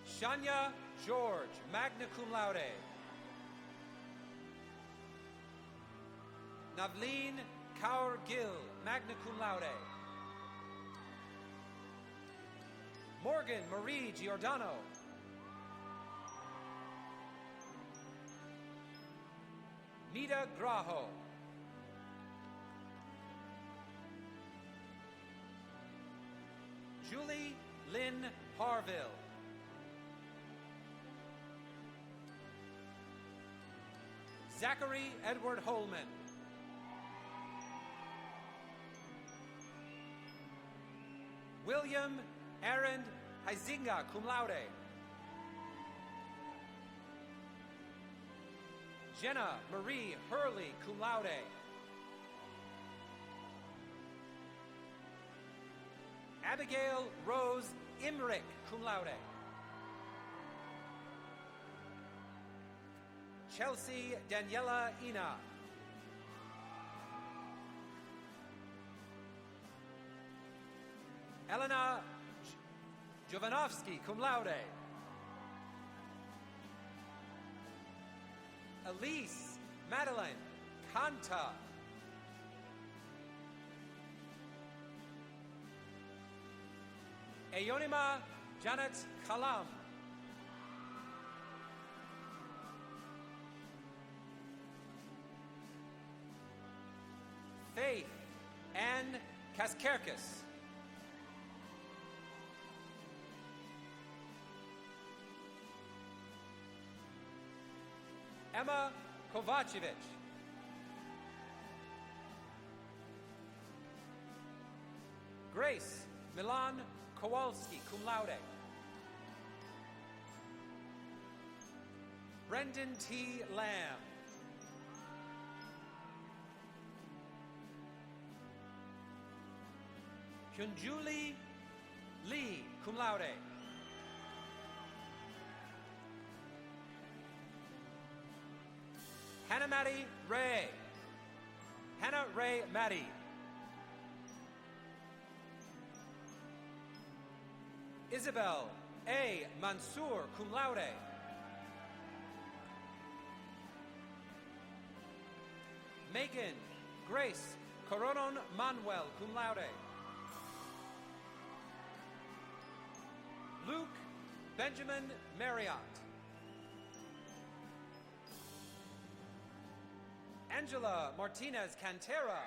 Shania George, magna cum laude. Navleen Kaur Gill, magna cum laude. Morgan Marie Giordano. Nita Graho. Julie Lynn Harville. Zachary Edward Holman. William Aaron Huizinga, cum laude. Jenna Marie Hurley, cum laude. Abigail Rose Imrick, cum laude. Chelsea Daniela Ina. Elena Jovanovsky, cum laude. Elise Madeline Kanta. Eonima Janet Kalam. Faith Ann Kaskerkis. Emma Kovacevic. Grace Milan Kowalski, cum laude. Brendan T. Lamb. Hyunjuli Lee, cum laude. Hannah Maddie Ray. Hannah Ray Maddie. Isabel A. Mansour, cum laude. Megan Grace Coronon Manuel, cum laude. Luke Benjamin Marriott. Angela Martinez Cantera.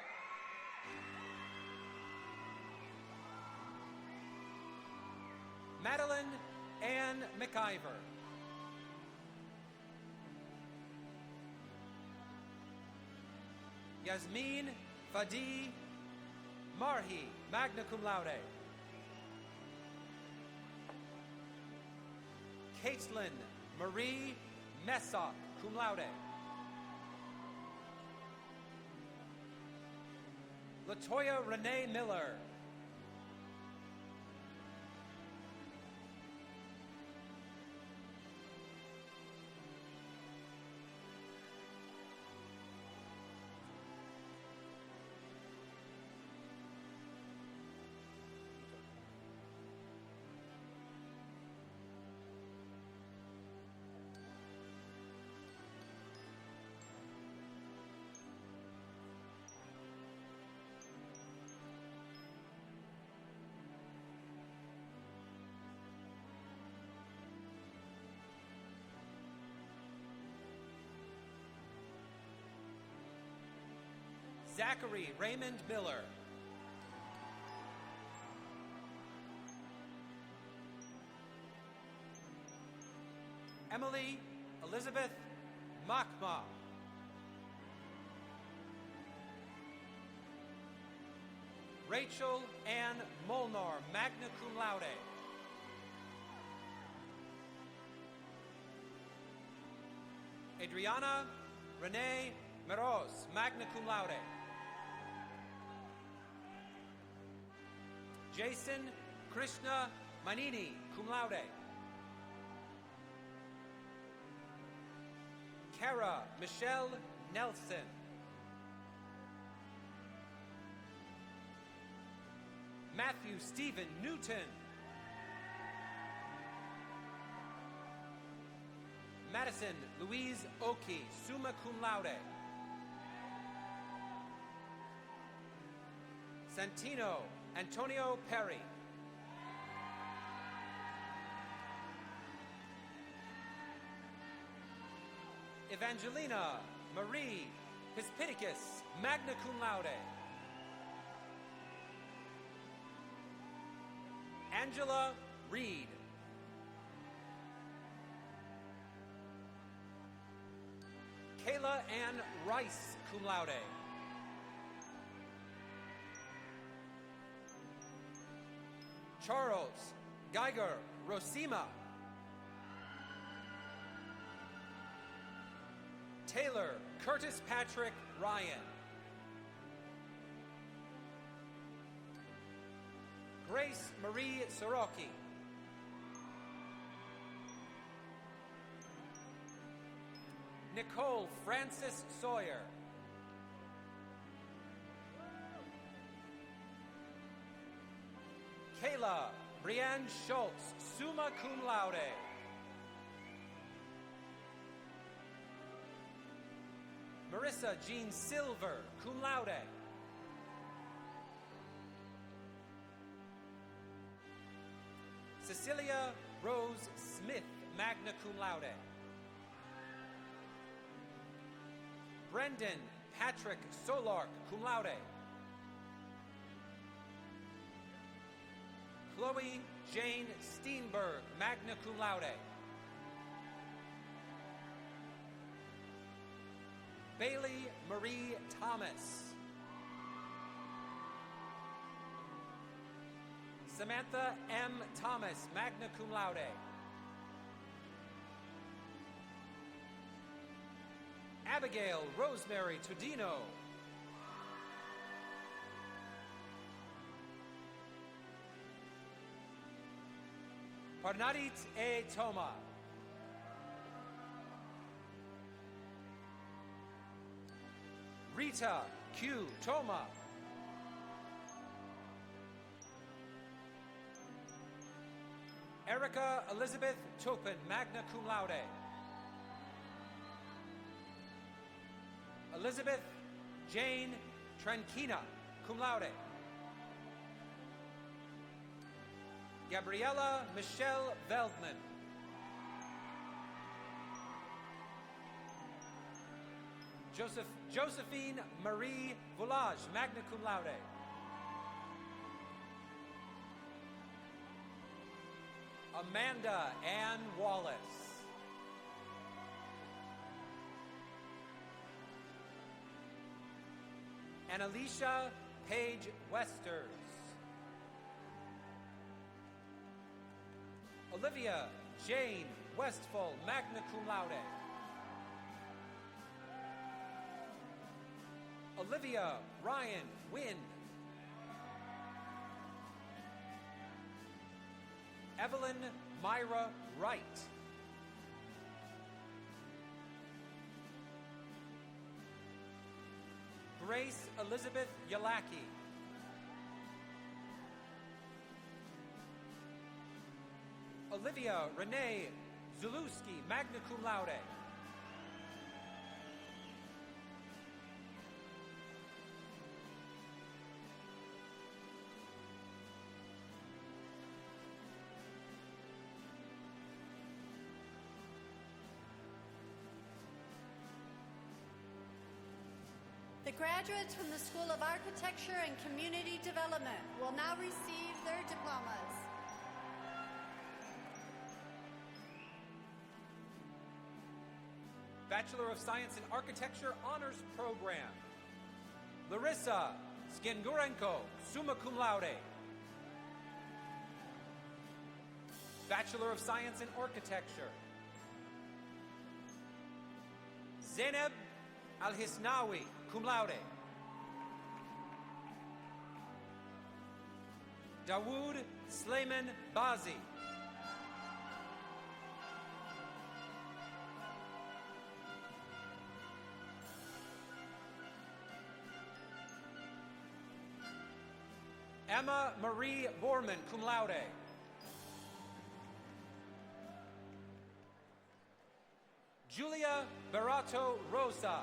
Madeline Ann McIver. Yasmin Fadi Marhi, magna cum laude. Caitlin Marie Messop, cum laude. Latoya Renee Miller. Zachary Raymond Miller. Emily Elizabeth Makma. Rachel Ann Molnar, magna cum laude. Adriana Renee Meros, magna cum laude. Jason Krishna Manini, cum laude. Kara Michelle Nelson. Matthew Stephen Newton. Madison Louise Oki, summa cum laude. Santino Antonio Perry. Evangelina Marie Hispidicus, magna cum laude. Angela Reed. Kayla Ann Rice, cum laude. Charles Geiger Rosima. Taylor Curtis Patrick Ryan. Grace Marie Soroki. Nicole Francis Sawyer. Kayla Brianne Schultz, summa cum laude. Marissa Jean Silver, cum laude. Cecilia Rose Smith, magna cum laude. Brendan Patrick Solark, cum laude. Chloe Jane Steenberg, magna cum laude. Bailey Marie Thomas. Samantha M. Thomas, magna cum laude. Abigail Rosemary Tudino. Parnarit A. Toma. Rita Q. Toma. Erica Elizabeth Topin, magna cum laude. Elizabeth Jane Trenchina, cum laude. Gabriella Michelle Veldman. Josephine Marie Voulage, magna cum laude. Amanda Ann Wallace. Annalicia Paige Westers. Olivia Jane Westfall, magna cum laude. Olivia Ryan Wynn. Evelyn Myra Wright. Grace Elizabeth Yalaki. Olivia Renee Zuluski, magna cum laude. The graduates from the School of Architecture and Community Development will now receive their diplomas. Bachelor of Science in Architecture Honors Program. Larissa Skengurenko, summa cum laude. Bachelor of Science in Architecture. Zainab Al-Hisnawi, cum laude. Dawood Slayman Bazi. Emma Marie Borman, cum laude. Julia Barato Rosa.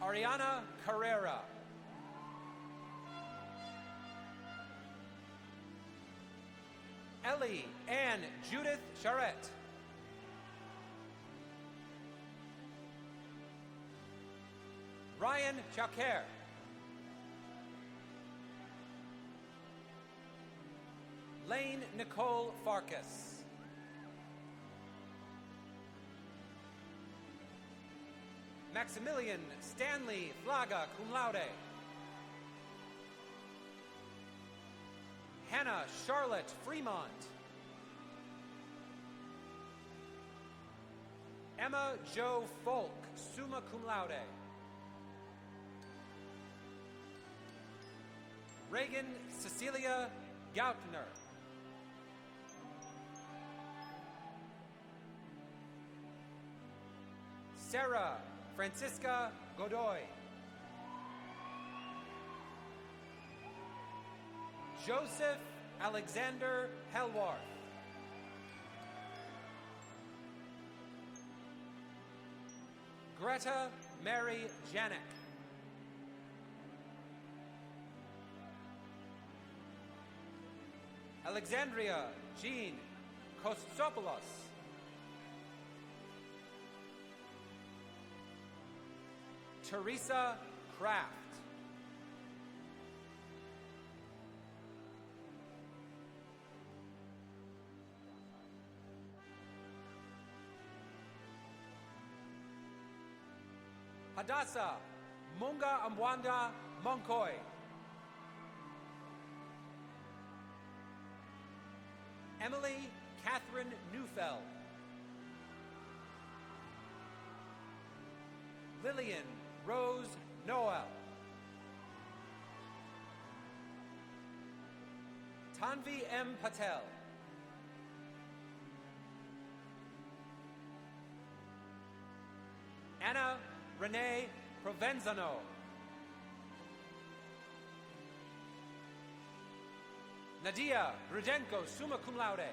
Ariana Carrera. Ellie Ann Judith Charette. Ryan Chaker. Lane Nicole Farkas. Maximilian Stanley Flaga, cum laude. Hannah Charlotte Fremont. Emma Jo Folk, summa cum laude. Reagan Cecilia Gautner. Sarah Francisca Godoy. Joseph Alexander Helwarth. Greta Mary Janik. Alexandria Jean Kostopoulos. Teresa Kraft. Hadassah Munga Amwanda Monkoy. Emily Catherine Neufeld. Lillian Rose Noel. Tanvi M. Patel. Anna Renee Provenzano. Nadia Rudenko, summa cum laude.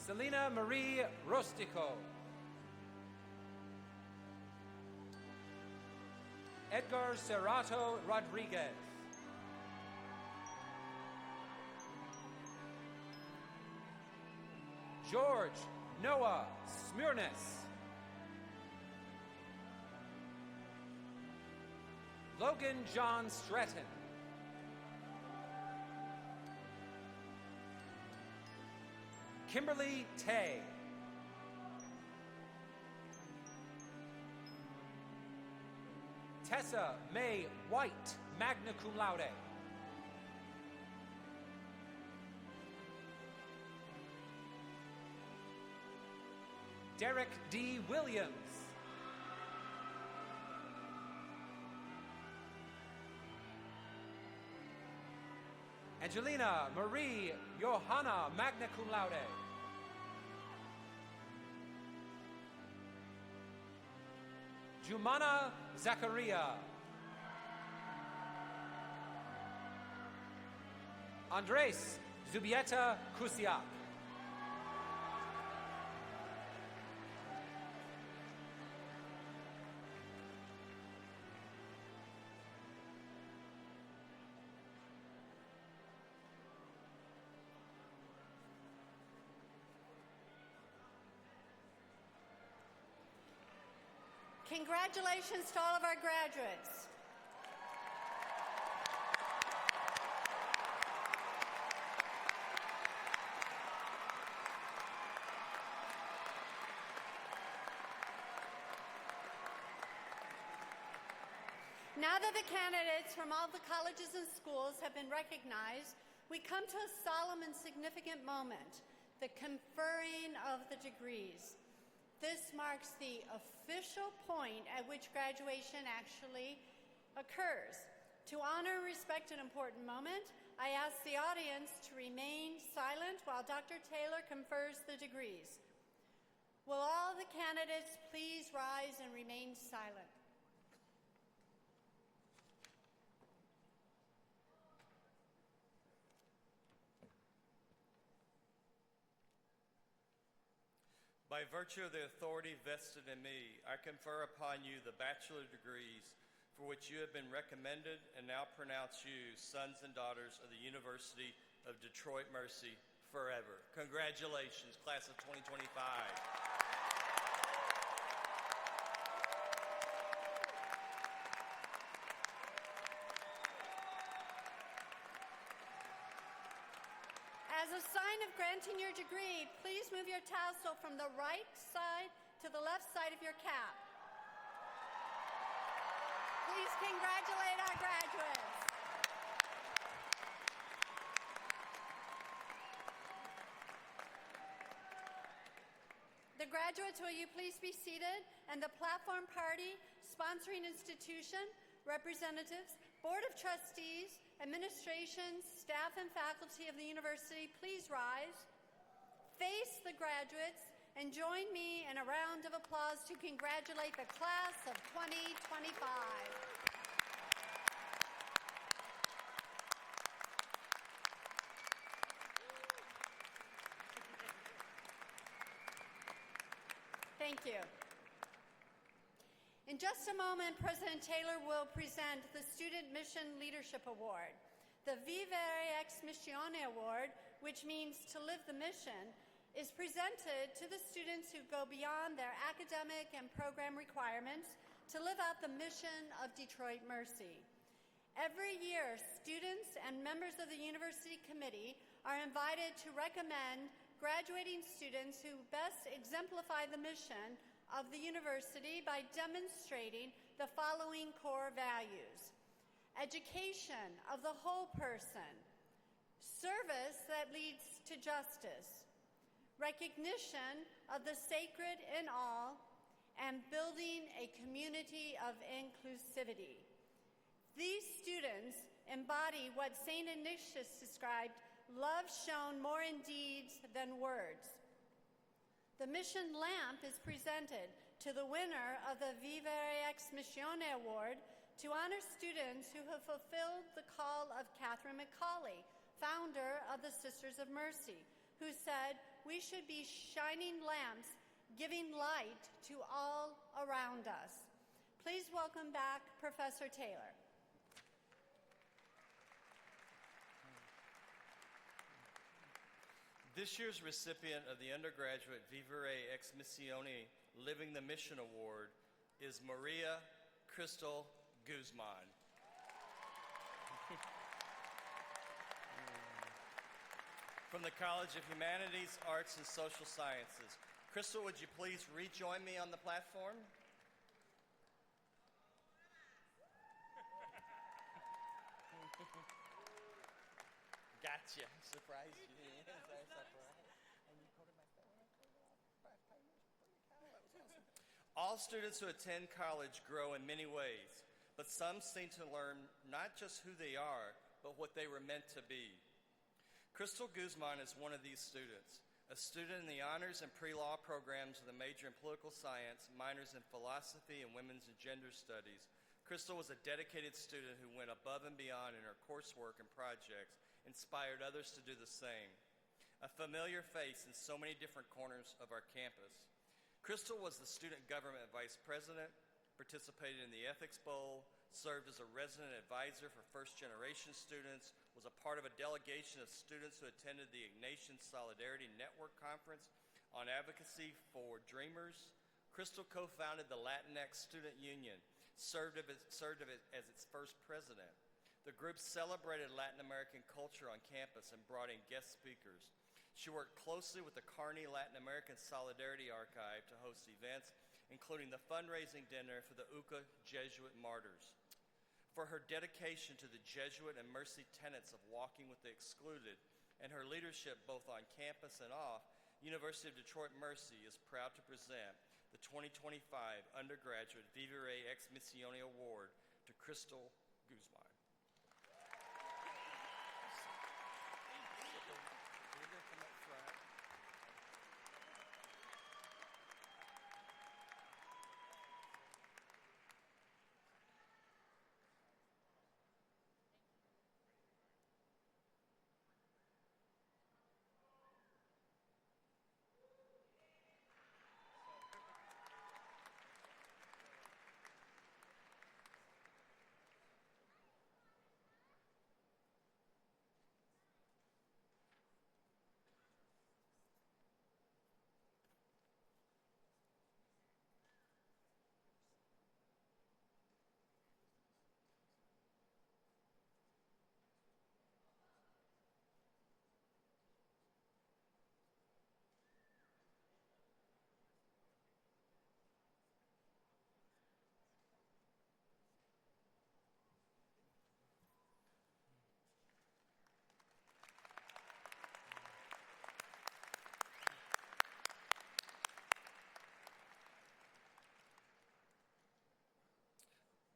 Selena Marie Rostico. Edgar Serrato Rodriguez. George Noah Smyrnis. Logan John Stratton. Kimberly Tay. Tessa May White, magna cum laude. Derek D. Williams. Angelina Marie Johanna, magna cum laude. Jumana Zakaria. Andres Zubieta Kusiak. Congratulations to all of our graduates. Now that the candidates from all the colleges and schools have been recognized, we come to a solemn and significant moment, the conferring of the degrees. This marks the official point at which graduation actually occurs. To honor and respect an important moment, I ask the audience to remain silent while Dr. Taylor confers the degrees. Will all the candidates please rise and remain silent? By virtue of the authority vested in me, I confer upon you the bachelor degrees for which you have been recommended and now pronounce you sons and daughters of the University of Detroit Mercy forever. Congratulations, class of 2025. As a sign of granting your degree, please move your tassel from the right side to the left side of your cap. Please congratulate our graduates. The graduates, will you please be seated? And the platform party, sponsoring institution, representatives, Board of Trustees, administration, staff, and faculty of the university, please rise, face the graduates, and join me in a round of applause to congratulate the class of 2025. Thank you. In just a moment, President Taylor will present the Student Mission Leadership Award. The Vivere Ex Missione Award, which means to live the mission, is presented to the students who go beyond their academic and program requirements to live out the mission of Detroit Mercy. Every year, students and members of the University Committee are invited to recommend graduating students who best exemplify the mission of the university by demonstrating the following core values: education of the whole person, service that leads to justice, recognition of the sacred in all, and building a community of inclusivity. These students embody what St. Ignatius described: love shown more in deeds than words. The Mission Lamp is presented to the winner of the Vivere Ex Missione Award to honor students who have fulfilled the call of Catherine McCauley, founder of the Sisters of Mercy, who said, we should be shining lamps, giving light to all around us. Please welcome back Professor Taylor. This year's recipient of the Undergraduate Vivere Ex Missione Living the Mission Award is Maria Crystal Guzman. From the College of Humanities, Arts, and Social Sciences. Crystal, would you please rejoin me on the platform? Gotcha. Surprised you. All students who attend college grow in many ways, but some seem to learn not just who they are, but what they were meant to be. Crystal Guzman is one of these students, a student in the honors and pre-law programs with a major in political science, minors in philosophy and women's and gender studies. Crystal was a dedicated student who went above and beyond in her coursework and projects, inspired others to do the same. A familiar face in so many different corners of our campus. Crystal was the student government vice president, participated in the Ethics Bowl, served as a resident advisor for first-generation students, was a part of a delegation of students who attended the Ignatian Solidarity Network Conference on Advocacy for Dreamers. Crystal co-founded the Latinx Student Union, served as its first president. The group celebrated Latin American culture on campus and brought in guest speakers. She worked closely with the Carney Latin American Solidarity Archive to host events, including the fundraising dinner for the UCA Jesuit Martyrs. For her dedication to the Jesuit and mercy tenets of walking with the excluded and her leadership both on campus and off, University of Detroit Mercy is proud to present the 2025 Undergraduate Vivere Ex Missione Award to Crystal Guzman.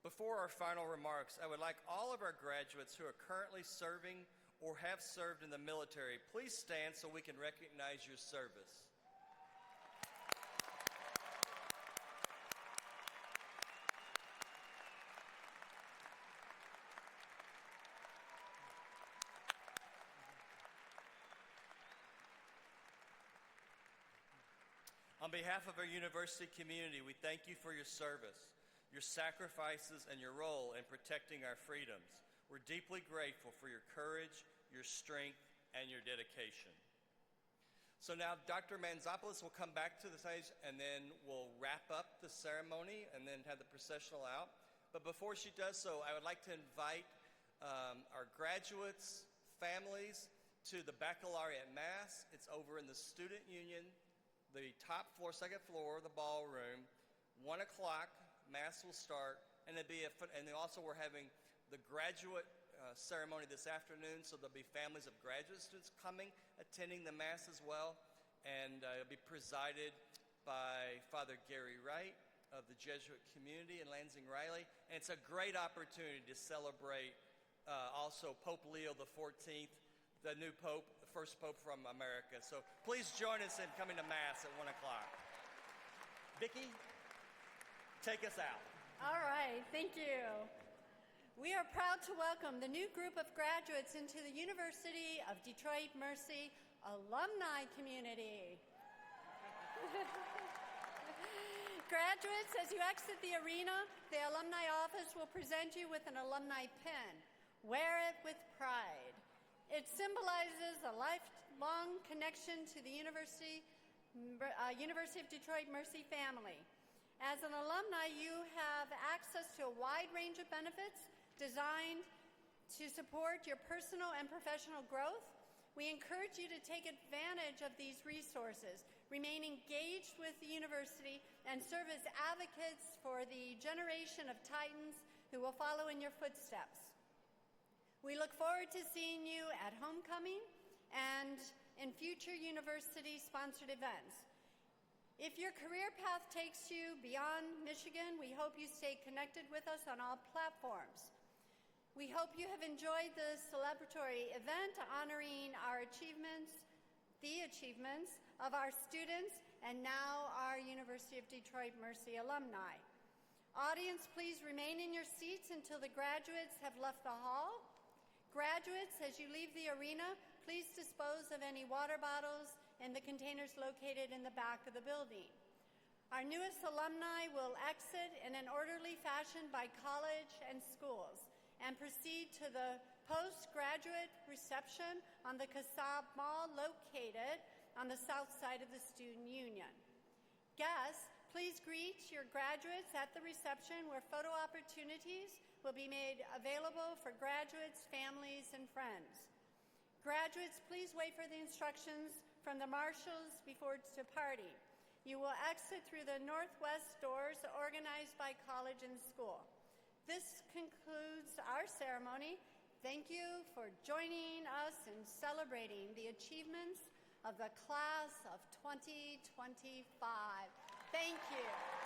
Before our final remarks, I would like all of our graduates who are currently serving or have served in the military, please stand so we can recognize your service. On behalf of our university community, we thank you for your service, your sacrifices, and your role in protecting our freedoms. We're deeply grateful for your courage, your strength, and your dedication. So now Dr. Manzopoulos will come back to the stage, and then we'll wrap up the ceremony and then have the processional out. But before she does so, I would like to invite our graduates, families, to the Baccalaureate Mass. It's over in the Student Union, the top floor, second floor, the ballroom. 1 o'clock. Mass will start, and we're having the graduate ceremony this afternoon, so there'll be families of graduate students coming, attending the Mass as well, and it'll be presided by Father Gary Wright of the Jesuit community in Lansing Riley, and it's a great opportunity to celebrate also Pope Leo XIV, the new Pope, the first Pope from America. So please join us in coming to Mass at 1 o'clock. Vicki? Take us out. All right, thank you. We are proud to welcome the new group of graduates into the University of Detroit Mercy alumni community. Graduates, as you exit the arena, the alumni office will present you with an alumni pin. Wear it with pride. It symbolizes a lifelong connection to the University of Detroit Mercy family. As an alumni, you have access to a wide range of benefits designed to support your personal and professional growth. We encourage you to take advantage of these resources, remain engaged with the university, and serve as advocates for the generation of Titans who will follow in your footsteps. We look forward to seeing you at homecoming and in future university-sponsored events. If your career path takes you beyond Michigan, we hope you stay connected with us on all platforms. We hope you have enjoyed the celebratory event honoring the achievements of our students and now our University of Detroit Mercy alumni. Audience, please remain in your seats until the graduates have left the hall. Graduates, as you leave the arena, please dispose of any water bottles in the containers located in the back of the building. Our newest alumni will exit in an orderly fashion by college and schools and proceed to the postgraduate reception on the Kasab Mall located on the south side of the Student Union. Guests, please greet your graduates at the reception where photo opportunities will be made available for graduates, families, and friends. Graduates, please wait for the instructions from the marshals before departing. You will exit through the northwest doors organized by college and school. This concludes our ceremony. Thank you for joining us in celebrating the achievements of the class of 2025. Thank you.